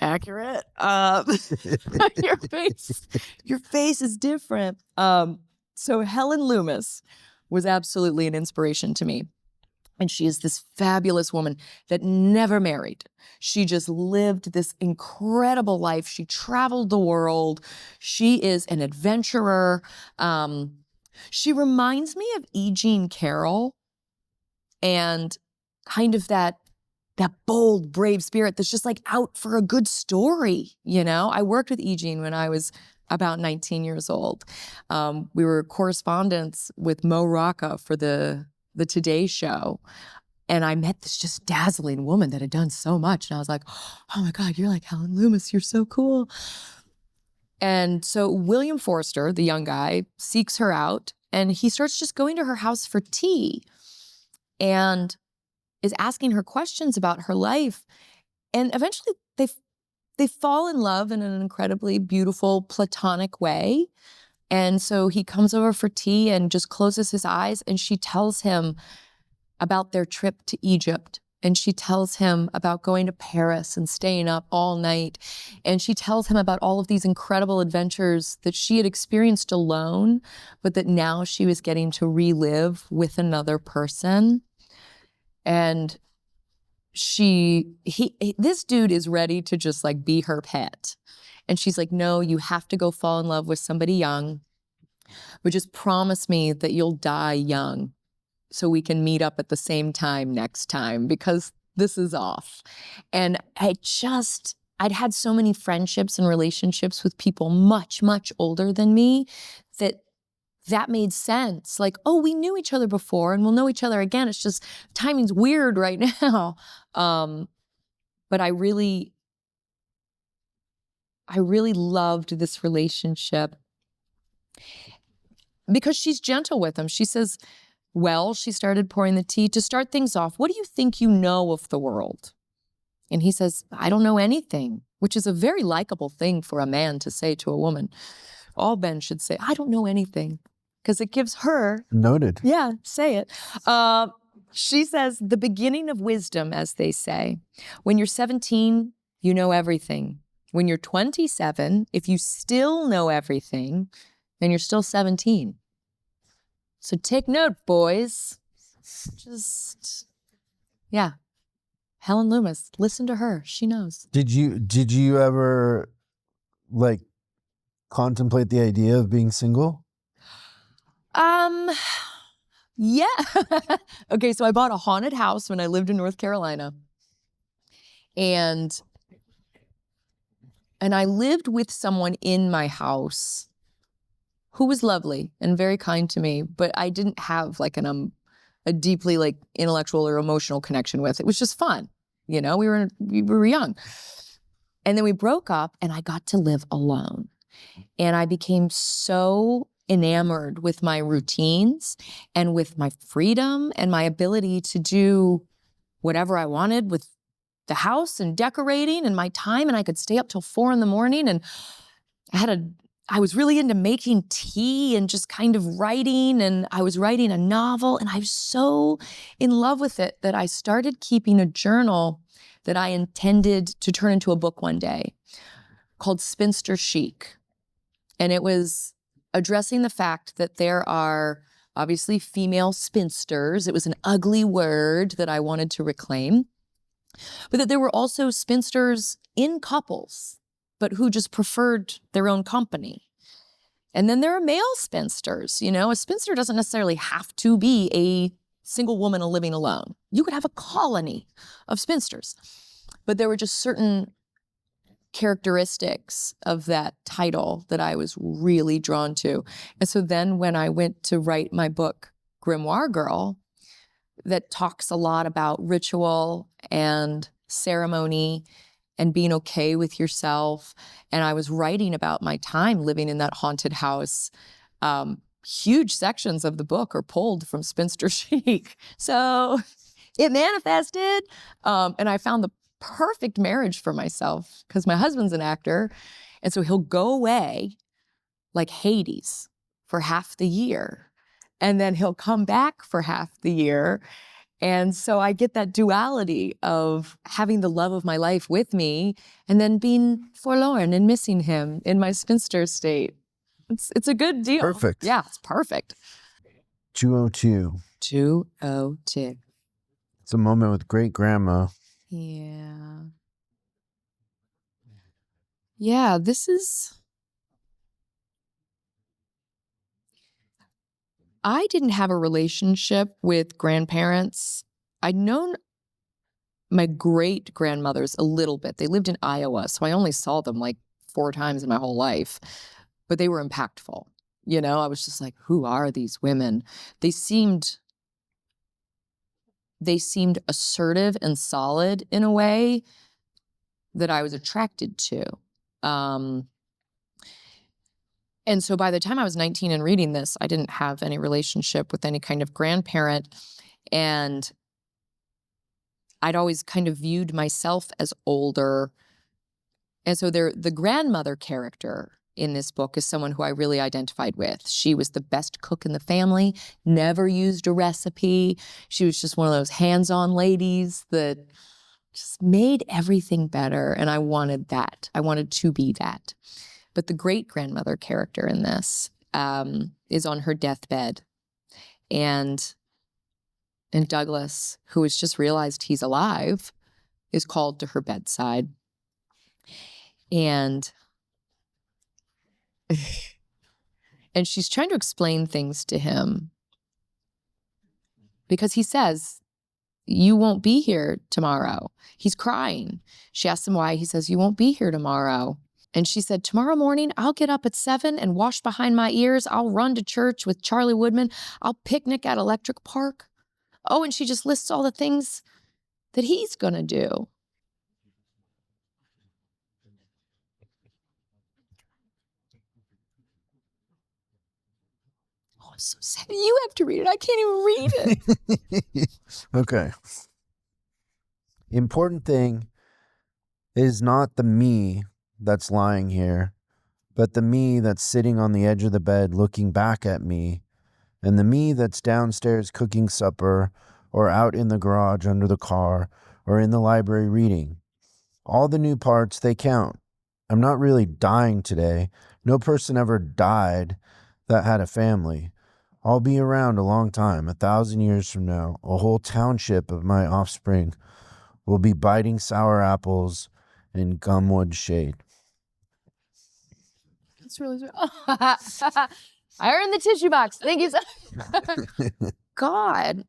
accurate. Your face is different. So Helen Loomis was absolutely an inspiration to me. And she is this fabulous woman that never married. She just lived this incredible life. She traveled the world. She is an adventurer. She reminds me of E. Jean Carroll and kind of that bold, brave spirit that's just like out for a good story, you know? I worked with E. Jean when I was about 19 years old. We were correspondents with Mo Rocca for the Today Show. And I met this just dazzling woman that had done so much. And I was like, oh my God, you're like Helen Loomis. You're so cool. And so William Forster, the young guy, seeks her out, and he starts just going to her house for tea and is asking her questions about her life. And eventually they fall in love in an incredibly beautiful platonic way. And so he comes over for tea and just closes his eyes, and she tells him about their trip to Egypt. And she tells him about going to Paris and staying up all night. And she tells him about all of these incredible adventures that she had experienced alone, but that now she was getting to relive with another person. And this dude is ready to just like be her pet. And she's like, no, you have to go fall in love with somebody young, but just promise me that you'll die young so we can meet up at the same time next time, because this is off. And I'd had so many friendships and relationships with people much, much older than me that made sense. Like, oh, we knew each other before and we'll know each other again. It's just timing's weird right now. But I really loved this relationship because she's gentle with him. She says, well, she started pouring the tea. To start things off, what do you think you know of the world? And he says, I don't know anything, which is a very likable thing for a man to say to a woman. All men should say, I don't know anything, because it gives her... Noted. Yeah, say it. She says, the beginning of wisdom, as they say. When you're 17, you know everything. When you're 27, if you still know everything, then you're still 17. So take note, boys. Yeah. Helen Loomis, listen to her. She knows. Did you ever like contemplate the idea of being single? Yeah. Okay, so I bought a haunted house when I lived in North Carolina. And I lived with someone in my house who was lovely and very kind to me, but I didn't have like a deeply like intellectual or emotional connection with. It was just fun. You know, we were young. And then we broke up and I got to live alone. And I became so enamored with my routines and with my freedom and my ability to do whatever I wanted with the house and decorating and my time. And I could stay up till 4 a.m. And I was really into making tea and just kind of writing, and I was writing a novel, and I was so in love with it that I started keeping a journal that I intended to turn into a book one day called Spinster Chic. And it was addressing the fact that there are obviously female spinsters. It was an ugly word that I wanted to reclaim, but that there were also spinsters in couples, but who just preferred their own company. And then there are male spinsters. You know, a spinster doesn't necessarily have to be a single woman living alone. You could have a colony of spinsters. But there were just certain characteristics of that title that I was really drawn to. And so then when I went to write my book, Grimoire Girl, that talks a lot about ritual and ceremony and being okay with yourself. And I was writing about my time living in that haunted house. Huge sections of the book are pulled from Spinster Chic. So it manifested. And I found the perfect marriage for myself because my husband's an actor. And so he'll go away like Hades for half the year. And then he'll come back for half the year. And so I get that duality of having the love of my life with me and then being forlorn and missing him in my spinster state. It's a good deal. Perfect. Yeah, it's perfect. 202. 202. It's a moment with great grandma. Yeah. Yeah, this is... I didn't have a relationship with grandparents. I'd known my great-grandmothers a little bit. They lived in Iowa, so I only saw them like 4 times in my whole life. But they were impactful. You know, I was just like, who are these women? They seemed they seemed assertive and solid in a way that I was attracted to. And so by the time I was 19 and reading this, I didn't have any relationship with any kind of grandparent. And I'd always kind of viewed myself as older. And so the grandmother character in this book is someone who I really identified with. She was the best cook in the family, never used a recipe. She was just one of those hands-on ladies that just made everything better. And I wanted that. I wanted to be that. But the great-grandmother character in this is on her deathbed. And Douglas, who has just realized he's alive, is called to her bedside. And she's trying to explain things to him. Because he says, you won't be here tomorrow. He's crying. She asks him why. He says, you won't be here tomorrow. And she said, tomorrow morning, I'll get up at 7 and wash behind my ears. I'll run to church with Charlie Woodman. I'll picnic at Electric Park. Oh, and she just lists all the things that he's going to do. Oh, I'm so sad. You have to read it. I can't even read it. Okay. Important thing is not the me that's lying here, but the me that's sitting on the edge of the bed looking back at me, and the me that's downstairs cooking supper, or out in the garage under the car, or in the library reading. All the new parts, they count. I'm not really dying today. No person ever died that had a family. I'll be around a long time, 1,000 years from now. A whole township of my offspring will be biting sour apples in gumwood shade. That's really sweet. I earned the tissue box. Thank you so God.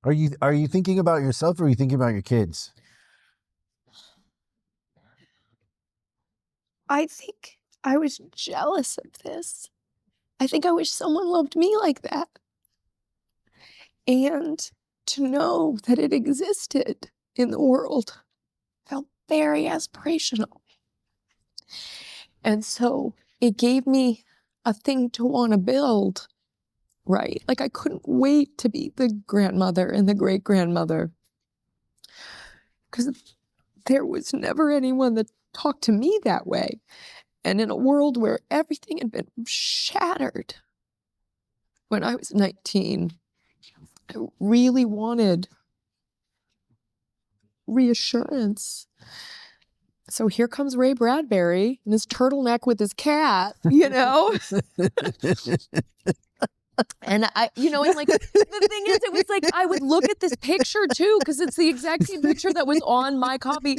Are you thinking about yourself, or are you thinking about your kids? I think I was jealous of this. I think I wish someone loved me like that. And to know that it existed in the world felt very aspirational. And so it gave me a thing to want to build, right? Like I couldn't wait to be the grandmother and the great-grandmother, because there was never anyone that talked to me that way. And in a world where everything had been shattered when I was 19, I really wanted reassurance. So here comes Ray Bradbury in his turtleneck with his cat, you know? And and like, the thing is, it was like, I would look at this picture too, because it's the exact same picture that was on my copy.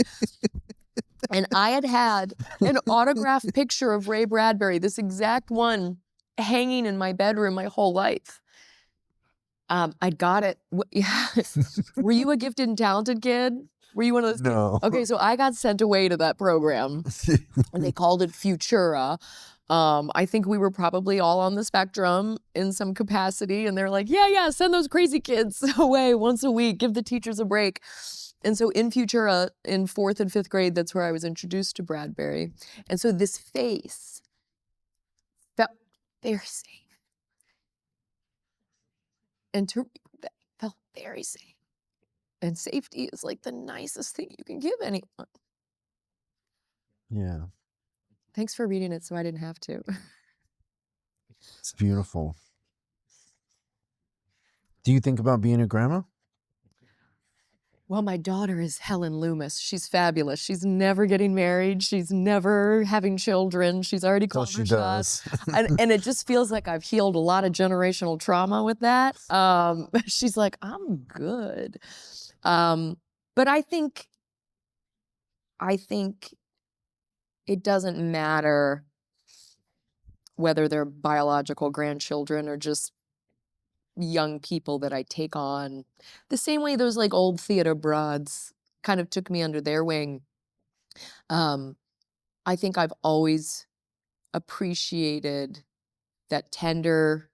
And I had an autographed picture of Ray Bradbury, this exact one, hanging in my bedroom my whole life. I got it. Yeah. Were you a gifted and talented kid? Were you one of those kids? No. Okay, so I got sent away to that program, and they called it Futura. I think we were probably all on the spectrum in some capacity, and they're like, yeah, send those crazy kids away once a week, give the teachers a break. And so in Futura, in 4th and 5th grade, that's where I was introduced to Bradbury. And so this face felt very safe. And to read that felt very safe. And safety is like the nicest thing you can give anyone. Yeah. Thanks for reading it so I didn't have to. It's beautiful. Do you think about being a grandma? Well, my daughter is Helen Loomis. She's fabulous. She's never getting married. She's never having children. She's already called her shots. And it just feels like I've healed a lot of generational trauma with that. She's like, I'm good. But I think it doesn't matter whether they're biological grandchildren or just young people that I take on. The same way those like old theater broads kind of took me under their wing. I think I've always appreciated that tender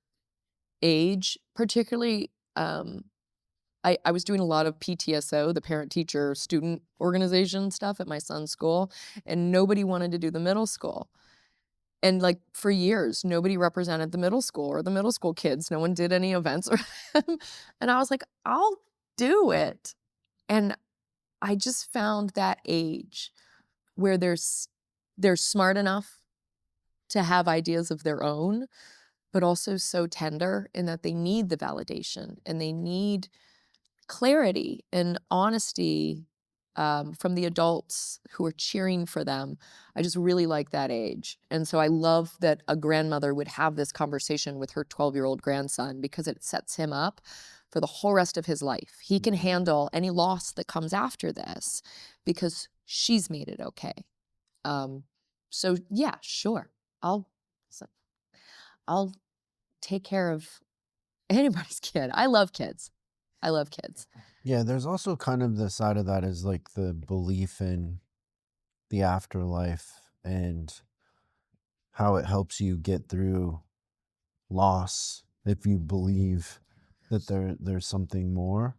age, particularly, I was doing a lot of PTSO, the parent teacher student organization stuff at my son's school, and nobody wanted to do the middle school. And like for years, nobody represented the middle school or the middle school kids. No one did any events. And I was like, I'll do it. And I just found that age where they're smart enough to have ideas of their own, but also so tender in that they need the validation and they need clarity and honesty from the adults who are cheering for them. I just really like that age. And so I love that a grandmother would have this conversation with her 12-year-old grandson, because it sets him up for the whole rest of his life. He can handle any loss that comes after this because she's made it okay. So yeah, sure. I'll take care of anybody's kid. I love kids. Yeah, there's also kind of the side of that is like the belief in the afterlife and how it helps you get through loss if you believe that there's something more.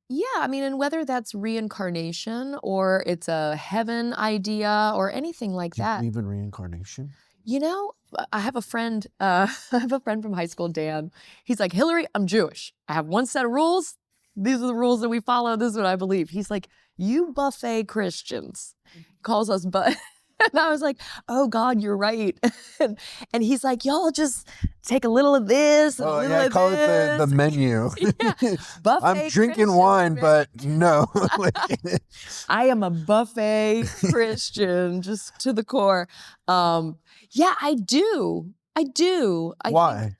Yeah, I mean, and whether that's reincarnation or it's a heaven idea or anything like Do you that. believe in reincarnation? You know, I have a friend, from high school, Dan. He's like, Hilarie, I'm Jewish. I have one set of rules. These are the rules that we follow. This is what I believe. He's like, you buffet Christians. Calls us and I was like, oh God, you're right. and he's like, y'all just take a little of this and a little of call this. it the menu. Yeah. Buffet I'm drinking Christians, wine, man. but no. I am a buffet Christian, just to the core. Yeah, I do. Why?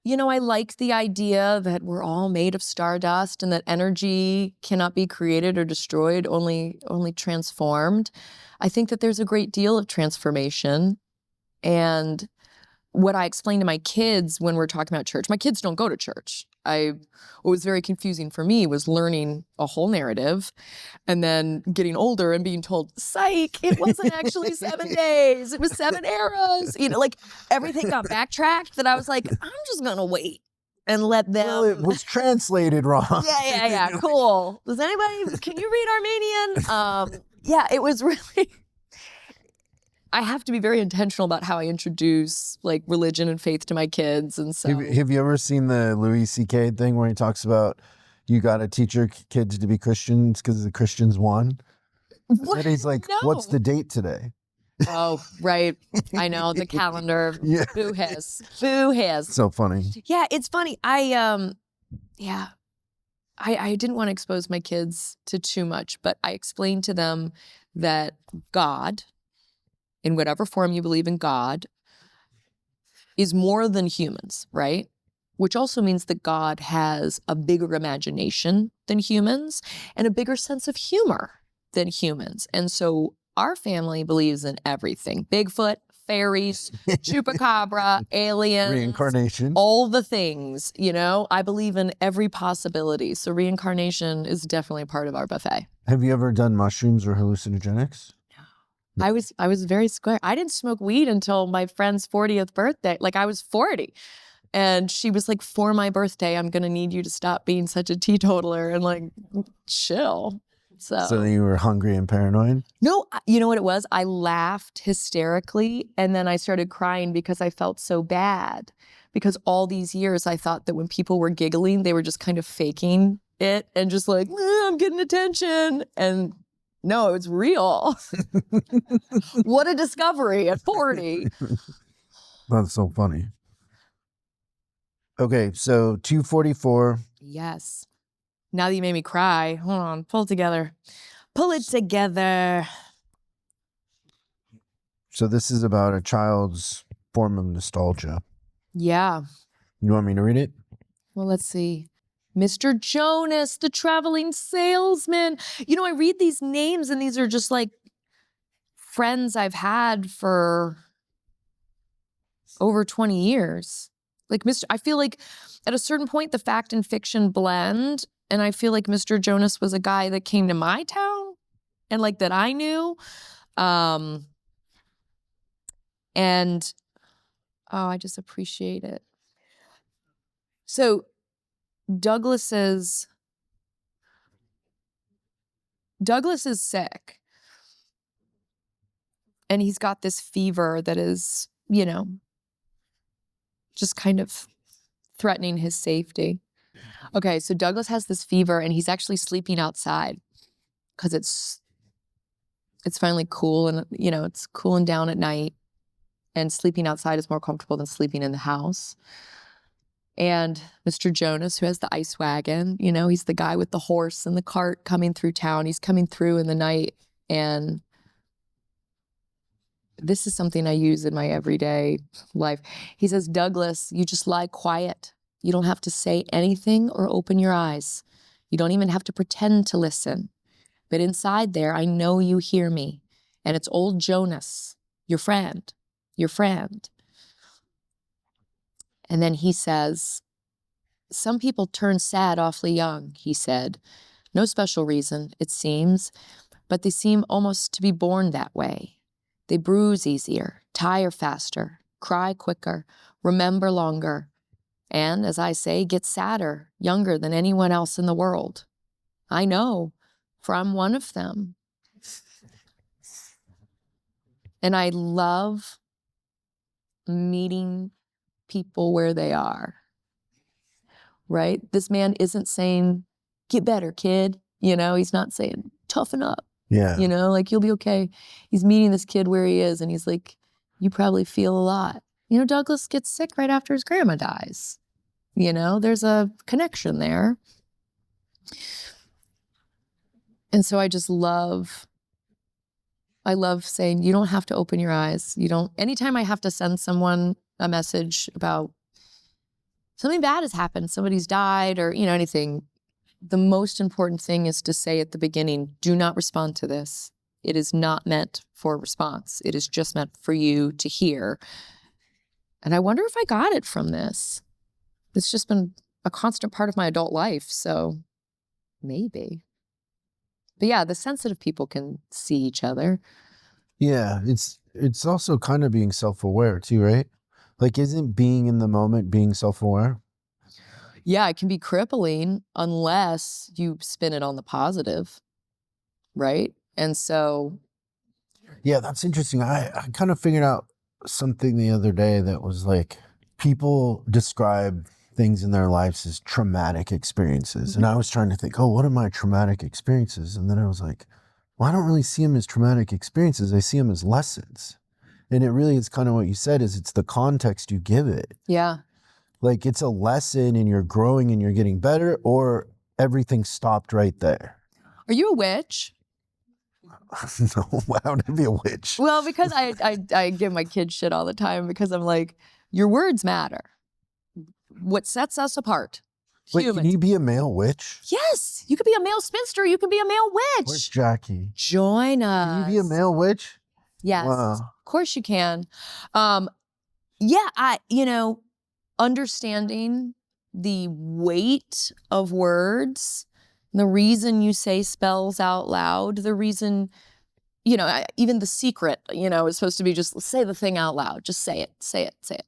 I like the idea that we're all made of stardust and that energy cannot be created or destroyed, only transformed. I think that there's a great deal of transformation. And what I explain to my kids when we're talking about church, my kids don't go to church. What was very confusing for me was learning a whole narrative and then getting older and being told, psych, it wasn't actually 7 days, it was 7 eras. Like everything got backtracked, that I was like, I'm just gonna wait and let them. Well, it was translated wrong. Yeah, cool. Can you read Armenian? Yeah, it was really, I have to be very intentional about how I introduce like religion and faith to my kids. And so Have you ever seen the Louis C.K. thing where he talks about you got to teach your kids to be Christians because the Christians won? What? And he's like, No. what's the date today? Oh, right. I know, the calendar. Yeah. Boo has. So funny. Yeah, it's funny. I didn't want to expose my kids to too much, but I explained to them that God, in whatever form you believe in God, is more than humans, right? Which also means that God has a bigger imagination than humans and a bigger sense of humor than humans. And so our family believes in everything. Bigfoot, fairies, chupacabra, aliens. Reincarnation. All the things, I believe in every possibility. So reincarnation is definitely part of our buffet. Have you ever done mushrooms or hallucinogenics? I was very square. I didn't smoke weed until my friend's 40th birthday. Like I was 40. And she was like, for my birthday, I'm going to need you to stop being such a teetotaler and like chill. So you were hungry and paranoid? No, you know what it was? I laughed hysterically and then I started crying because I felt so bad. Because all these years I thought that when people were giggling, they were just kind of faking it and just like, I'm getting attention. And no, it was real. What a discovery at 40. That's so funny. Okay, so 244. Yes. Now that you made me cry, hold on, pull it together. Pull it together. So this is about a child's form of nostalgia. Yeah. You want me to read it? Well, let's see. Mr. Jonas, the traveling salesman. I read these names and these are just like friends I've had for over 20 years. Like I feel like at a certain point, the fact and fiction blend. And I feel like Mr. Jonas was a guy that came to my town and like that I knew. And I just appreciate it. So Douglas is sick, and he's got this fever that is, just kind of threatening his safety. Okay, so Douglas has this fever, and he's actually sleeping outside because it's finally cool, and it's cooling down at night, and sleeping outside is more comfortable than sleeping in the house. And Mr. Jonas, who has the ice wagon, he's the guy with the horse and the cart coming through town. He's coming through in the night, and this is something I use in my everyday life. He says, Douglas, you just lie quiet. You don't have to say anything or open your eyes. You don't even have to pretend to listen. But inside there, I know you hear me. And it's old Jonas, your friend. And then he says, some people turn sad awfully young, he said. No special reason, it seems, but they seem almost to be born that way. They bruise easier, tire faster, cry quicker, remember longer, and, as I say, get sadder, younger than anyone else in the world. I know, for I'm one of them. And I love meeting people where they are, right? This man isn't saying, get better, kid. He's not saying, toughen up. Yeah. You'll be okay. He's meeting this kid where he is, and he's like, you probably feel a lot. Douglas gets sick right after his grandma dies. There's a connection there. And so I love saying, you don't have to open your eyes. Anytime I have to send someone a message about something bad has happened, somebody's died, or, anything, the most important thing is to say at the beginning, do not respond to this. It is not meant for a response. It is just meant for you to hear. And I wonder if I got it from this. It's just been a constant part of my adult life, so maybe. But yeah, the sensitive people can see each other. Yeah, it's also kind of being self-aware too, right? Like, isn't being in the moment being self-aware? Yeah, it can be crippling unless you spin it on the positive, right? And so... Yeah, that's interesting. I kind of figured out something the other day that was like, people describe things in their lives as traumatic experiences. And I was trying to think, what are my traumatic experiences? And then I was like, well, I don't really see them as traumatic experiences. I see them as lessons. And it really is kind of what you said, is it's the context you give it. Yeah. Like, it's a lesson and you're growing and you're getting better, or everything stopped right there. Are you a witch? No, why would I be a witch? Well, because I give my kids shit all the time because I'm like, your words matter. What sets us apart? Wait, Humans. can you be a male witch? Yes, you could be a male spinster. You can be a male witch. Where's Jackie? Join us. Can you be a male witch? Yes, Wow. of course you can. Understanding the weight of words, the reason you say spells out loud, the reason, even The Secret, is supposed to be just say the thing out loud. Just say it.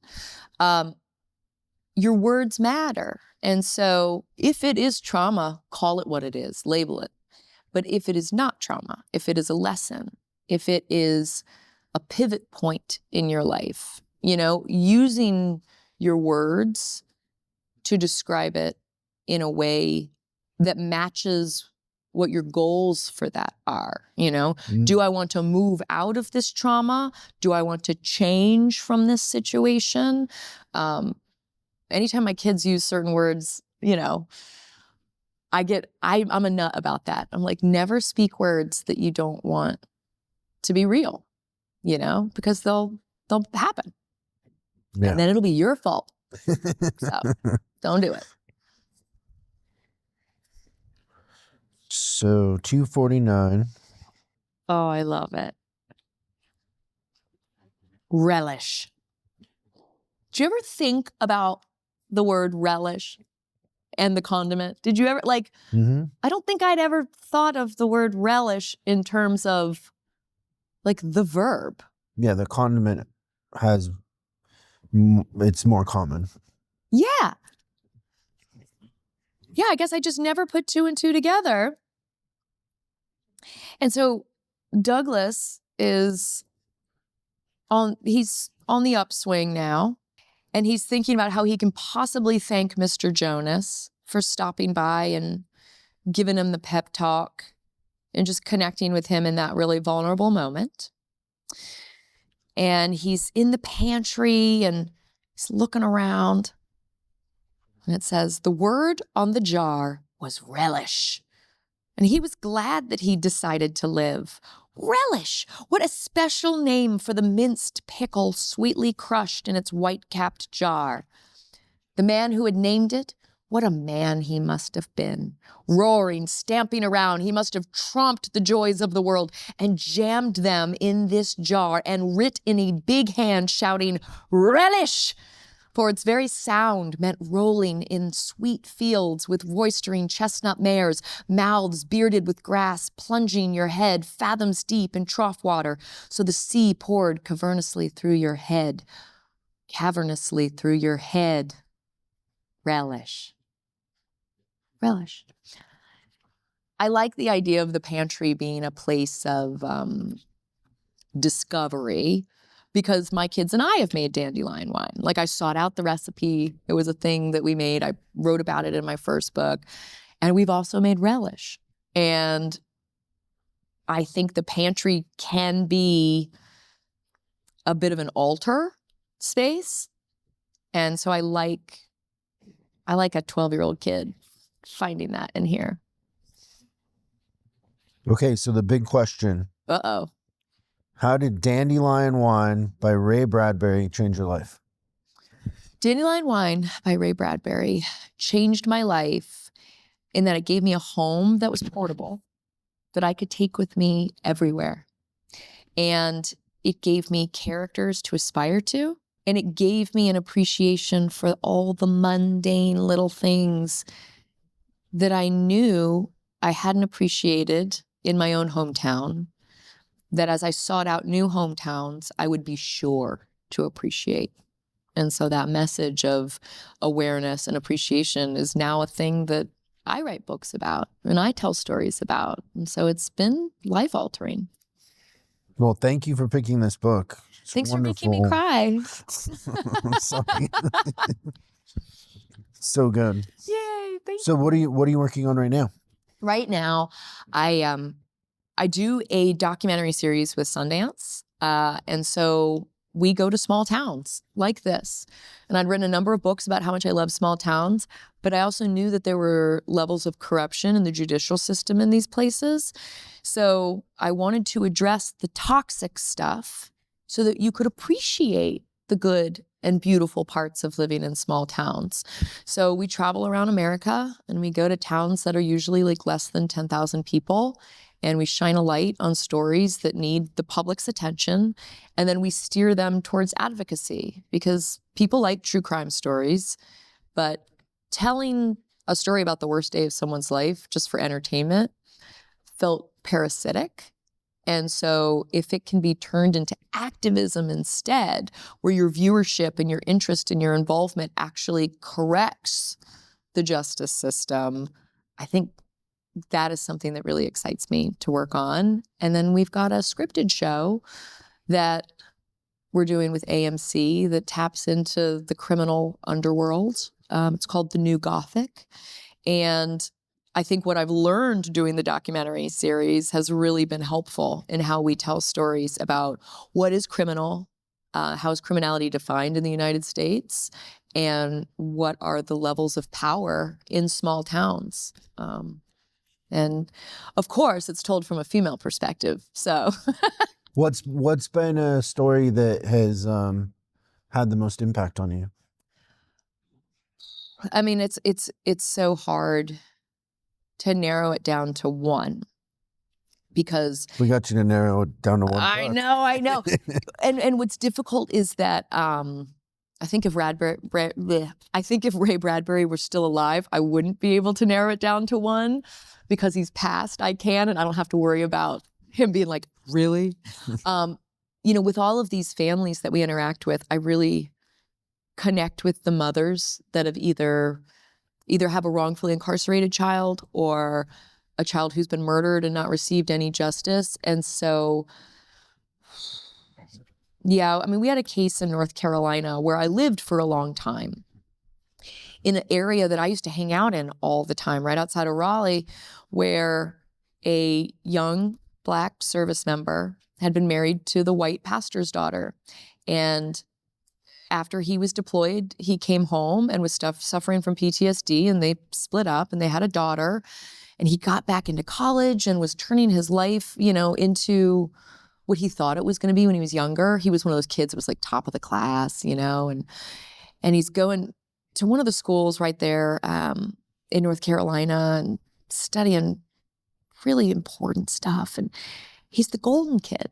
Your words matter. And so if it is trauma, call it what it is, label it. But if it is not trauma, if it is a lesson, if it is a pivot point in your life, using your words to describe it in a way that matches what your goals for that are. Do I want to move out of this trauma? Do I want to change from this situation? Anytime my kids use certain words, I'm a nut about that. I'm like, never speak words that you don't want to be real, because they'll happen. Yeah. And then it'll be your fault. So don't do it. So 249. Oh, I love it. Relish. Do you ever think about the word relish and the condiment? Did you ever, I don't think I'd ever thought of the word relish in terms of, the verb. Yeah, the condiment it's more common. Yeah. yeah, I guess I just never put two and two together. And so Douglas he's on the upswing now, and he's thinking about how he can possibly thank Mr. Jonas for stopping by and giving him the pep talk and just connecting with him in that really vulnerable moment. And he's in the pantry and he's looking around. And it says, the word on the jar was relish. And he was glad that he decided to live. Relish! What a special name for the minced pickle sweetly crushed in its white-capped jar. The man who had named it, what a man he must have been. Roaring, stamping around, he must have tromped the joys of the world and jammed them in this jar and writ in a big hand, shouting, relish! For its very sound meant rolling in sweet fields with roistering chestnut mares, mouths bearded with grass, plunging your head fathoms deep in trough water, so the sea poured cavernously through your head. Cavernously through your head. Relish. Relish. I like the idea of the pantry being a place of discovery, because my kids and I have made dandelion wine. Like, I sought out the recipe. It was a thing that we made. I wrote about it in my first book. And we've also made relish. And I think the pantry can be a bit of an altar space. And so I like a 12-year-old kid finding that in here. Okay, so the big question. Uh-oh. How did Dandelion Wine by Ray Bradbury change your life? Dandelion Wine by Ray Bradbury changed my life in that it gave me a home that was portable, that I could take with me everywhere. And it gave me characters to aspire to. And it gave me an appreciation for all the mundane little things that I knew I hadn't appreciated in my own hometown, that as I sought out new hometowns, I would be sure to appreciate. And so that message of awareness and appreciation is now a thing that I write books about and I tell stories about. And so it's been life-altering. Well, thank you for picking this book. It's Thanks wonderful. for making me cry. I'm sorry. So good. Yay, thank you. So what are you working on right now? Right now, I do a documentary series with Sundance. And so we go to small towns like this. And I'd written a number of books about how much I love small towns, but I also knew that there were levels of corruption in the judicial system in these places. So I wanted to address the toxic stuff so that you could appreciate the good and beautiful parts of living in small towns. So we travel around America and we go to towns that are usually like less than 10,000 people. And we shine a light on stories that need the public's attention. And then we steer them towards advocacy, because people like true crime stories, but telling a story about the worst day of someone's life just for entertainment felt parasitic. And so if it can be turned into activism instead, where your viewership and your interest and your involvement actually corrects the justice system, I think that is something that really excites me to work on. And then we've got a scripted show that we're doing with AMC that taps into the criminal underworld. It's called The New Gothic. And I think what I've learned doing the documentary series has really been helpful in how we tell stories about what is criminal, how is criminality defined in the United States, and what are the levels of power in small towns. And of course, it's told from a female perspective. So, what's been a story that has had the most impact on you? I mean, it's so hard to narrow it down to one, because We got you to narrow it down to one. I know. And what's difficult is that I think if Ray Bradbury were still alive, I wouldn't be able to narrow it down to one. Because he's passed, I can, and I don't have to worry about him being like, really? With all of these families that we interact with, I really connect with the mothers that have either either have a wrongfully incarcerated child or a child who's been murdered and not received any justice. And so, yeah, I mean, we had a case in North Carolina where I lived for a long time in an area that I used to hang out in all the time, right outside of Raleigh, where a young Black service member had been married to the white pastor's daughter. And after he was deployed, he came home and was suffering from PTSD, and they split up and they had a daughter. And he got back into college and was turning his life, into what he thought it was going to be when he was younger. He was one of those kids that was like top of the class, and he's going to one of the schools right there in North Carolina and studying really important stuff. And he's the golden kid.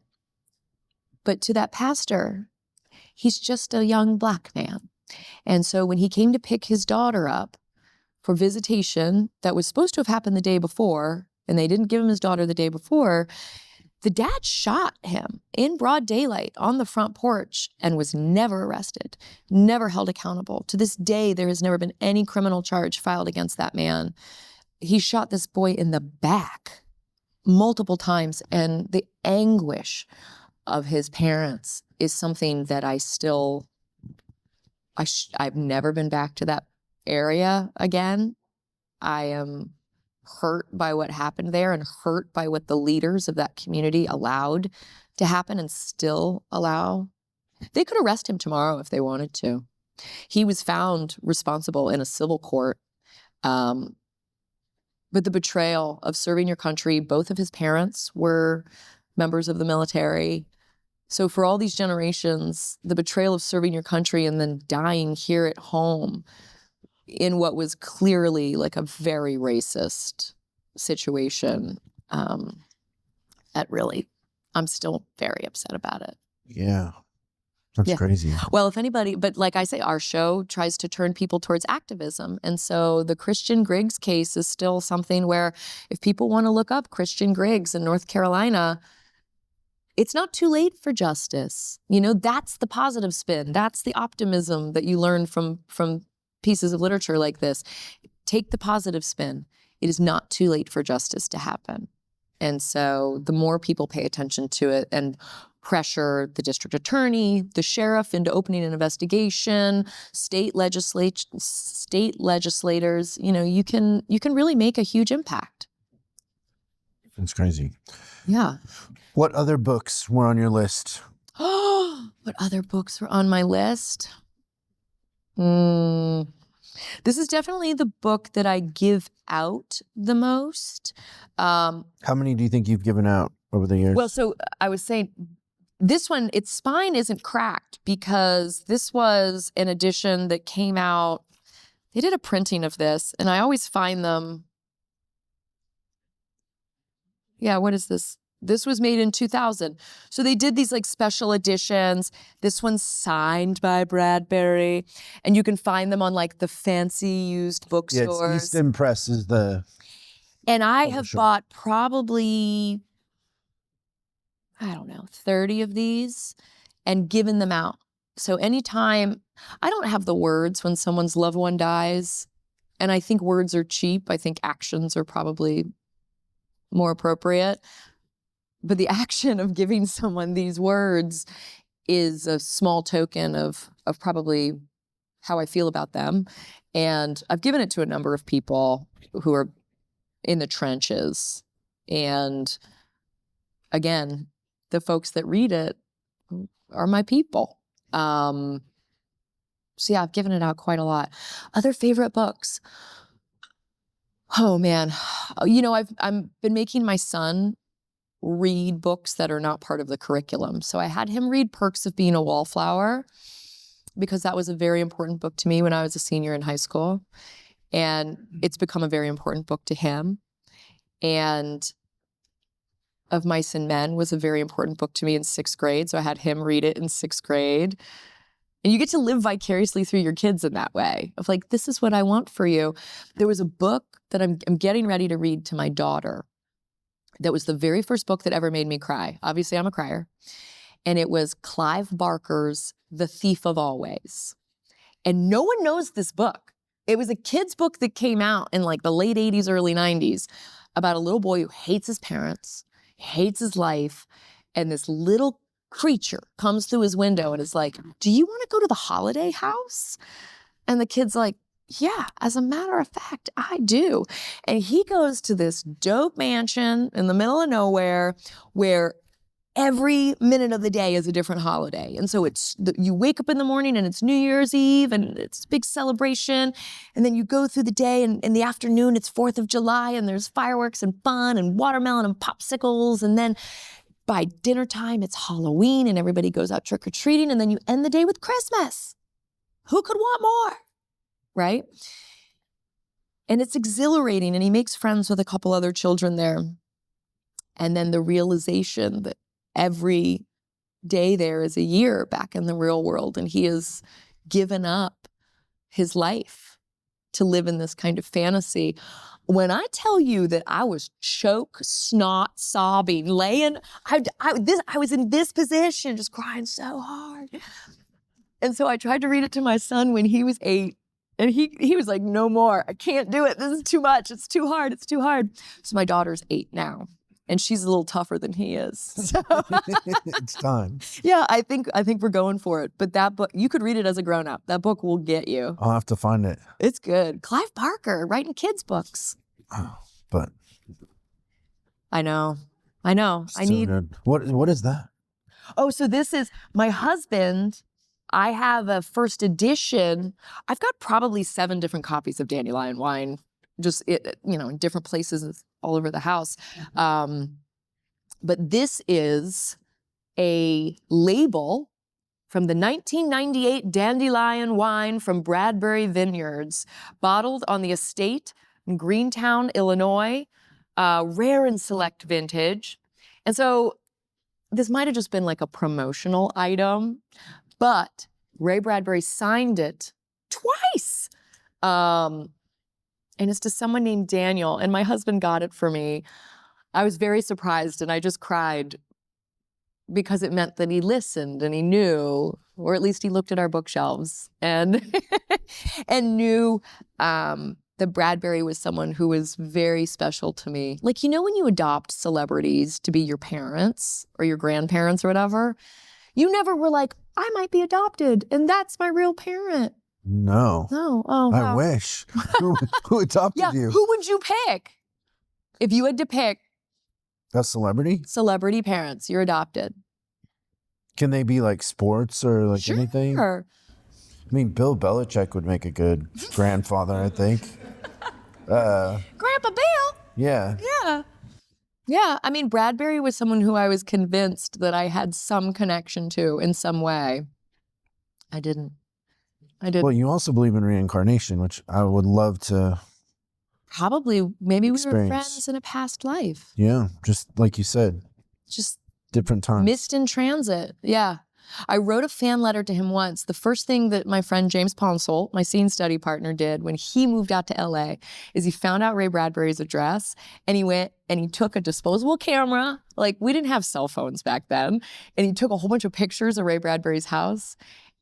But to that pastor, he's just a young Black man. And so when he came to pick his daughter up for visitation that was supposed to have happened the day before, and they didn't give him his daughter the day before, the dad shot him in broad daylight on the front porch and was never arrested, never held accountable. To this day, there has never been any criminal charge filed against that man. He shot this boy in the back multiple times, and the anguish of his parents is something that I've never been back to that area again. I am hurt by what happened there and hurt by what the leaders of that community allowed to happen and still allow. They could arrest him tomorrow if they wanted to. He was found responsible in a civil court. But the betrayal of serving your country, both of his parents were members of the military. So for all these generations, the betrayal of serving your country and then dying here at home in what was clearly like a very racist situation, I'm still very upset about it. Yeah. That's crazy. Well, if anybody, but like I say, our show tries to turn people towards activism. And so the Christian Griggs case is still something where if people want to look up Christian Griggs in North Carolina, it's not too late for justice. That's the positive spin. That's the optimism that you learn from pieces of literature like this. Take the positive spin. It is not too late for justice to happen. And so the more people pay attention to it and pressure the district attorney, the sheriff into opening an investigation, state legislators, you can really make a huge impact. It's crazy. Yeah. What other books were on your list? What other books were on my list? This is definitely the book that I give out the most. How many do you think you've given out over the years? Well, so I was saying, this one, its spine isn't cracked because this was an edition that came out. They did a printing of this, and I always find them. Yeah, what is this? This was made in 2000. So they did these like special editions. This one's signed by Bradbury, and you can find them on like the fancy used bookstores. Yeah, it's Easton Press is the. And I have bought probably, I don't know, 30 of these and given them out. So anytime, I don't have the words when someone's loved one dies, and I think words are cheap. I think actions are probably more appropriate. But the action of giving someone these words is a small token of probably how I feel about them. And I've given it to a number of people who are in the trenches. And again, the folks that read it are my people. So yeah, I've given it out quite a lot. Other favorite books. Oh man, I've been making my son read books that are not part of the curriculum. So I had him read Perks of Being a Wallflower because that was a very important book to me when I was a senior in high school. And it's become a very important book to him. And Of Mice and Men was a very important book to me in 6th grade. So I had him read it in 6th grade. And you get to live vicariously through your kids in that way of like, this is what I want for you. There was a book that I'm getting ready to read to my daughter. That was the very first book that ever made me cry. Obviously, I'm a crier. And it was Clive Barker's The Thief of Always. And no one knows this book. It was a kid's book that came out in like the late 80s, early 90s about a little boy who hates his parents, hates his life, and this little creature comes through his window and is like, do you want to go to the holiday house? And the kid's like, yeah, as a matter of fact, I do. And he goes to this dope mansion in the middle of nowhere where every minute of the day is a different holiday. And so you wake up in the morning and it's New Year's Eve and it's a big celebration. And then you go through the day and in the afternoon it's 4th of July and there's fireworks and fun and watermelon and popsicles. And then by dinner time, it's Halloween and everybody goes out trick-or-treating. And then you end the day with Christmas. Who could want more? Right? And it's exhilarating, and he makes friends with a couple other children there. And then the realization that every day there is a year back in the real world, and he has given up his life to live in this kind of fantasy. When I tell you that I was choke, snot, sobbing, I was in this position, just crying so hard. And so I tried to read it to my son when he was 8. And he was like, no more. I can't do it. This is too much. It's too hard. It's too hard. So my daughter's 8 now, and she's a little tougher than he is. So It's time. yeah, I think we're going for it. But that book, you could read it as a grown-up. That book will get you. I'll have to find it. It's good. Clive Barker writing kids' books. Oh, but I know. I need. Good. What is that? Oh, so this is my husband. I have a first edition. I've got probably 7 different copies of Dandelion Wine, just in different places all over the house. But this is a label from the 1998 Dandelion Wine from Bradbury Vineyards, bottled on the estate in Greentown, Illinois, rare and select vintage. And so this might have just been like a promotional item, but Ray Bradbury signed it twice. And it's to someone named Daniel, and my husband got it for me. I was very surprised, and I just cried because it meant that he listened and he knew, or at least he looked at our bookshelves and and knew that Bradbury was someone who was very special to me. Like, when you adopt celebrities to be your parents or your grandparents or whatever, you never were like, I might be adopted, and that's my real parent. No. No. Oh, wow. I wish. Who adopted you? Who would you pick? If you had to pick A celebrity? celebrity parents, you're adopted. Can they be like sports or like anything? Sure. I mean, Bill Belichick would make a good grandfather, I think. Grandpa Bill? Yeah. Yeah. Yeah, I mean, Bradbury was someone who I was convinced that I had some connection to in some way. I didn't. Well, you also believe in reincarnation, which I would love to. Probably, maybe we were experience. friends in a past life. Yeah, just like you said, Just different times. missed in transit. Yeah. I wrote a fan letter to him once. The first thing that my friend James Ponsel, my scene study partner, did when he moved out to LA is he found out Ray Bradbury's address, and he went and he took a disposable camera. Like, we didn't have cell phones back then. And he took a whole bunch of pictures of Ray Bradbury's house,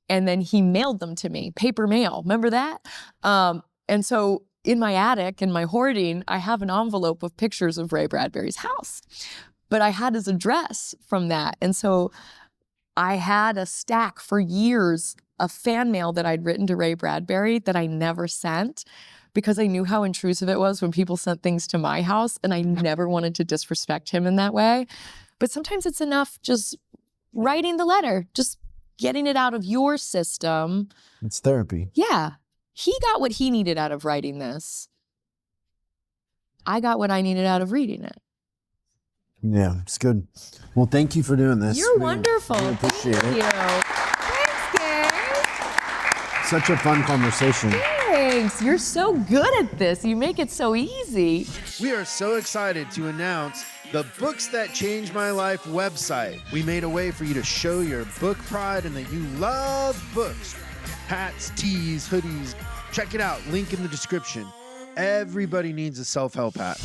and then he mailed them to me, paper mail. Remember that? And so in my attic, in my hoarding, I have an envelope of pictures of Ray Bradbury's house. But I had his address from that. And so I had a stack for years of fan mail that I'd written to Ray Bradbury that I never sent because I knew how intrusive it was when people sent things to my house, and I never wanted to disrespect him in that way. But sometimes it's enough just writing the letter, just getting it out of your system. It's therapy. Yeah. He got what he needed out of writing this. I got what I needed out of reading it. Yeah, it's good. Well, thank you for doing this. You're wonderful. We appreciate Thank it. you. Thanks, guys. Such a fun conversation. Thanks. You're so good at this. You make it so easy. We are so excited to announce the Books That Changed My Life website. We made a way for you to show your book pride and that you love books. Hats, tees, hoodies. Check it out. Link in the description. Everybody needs a self-help hat.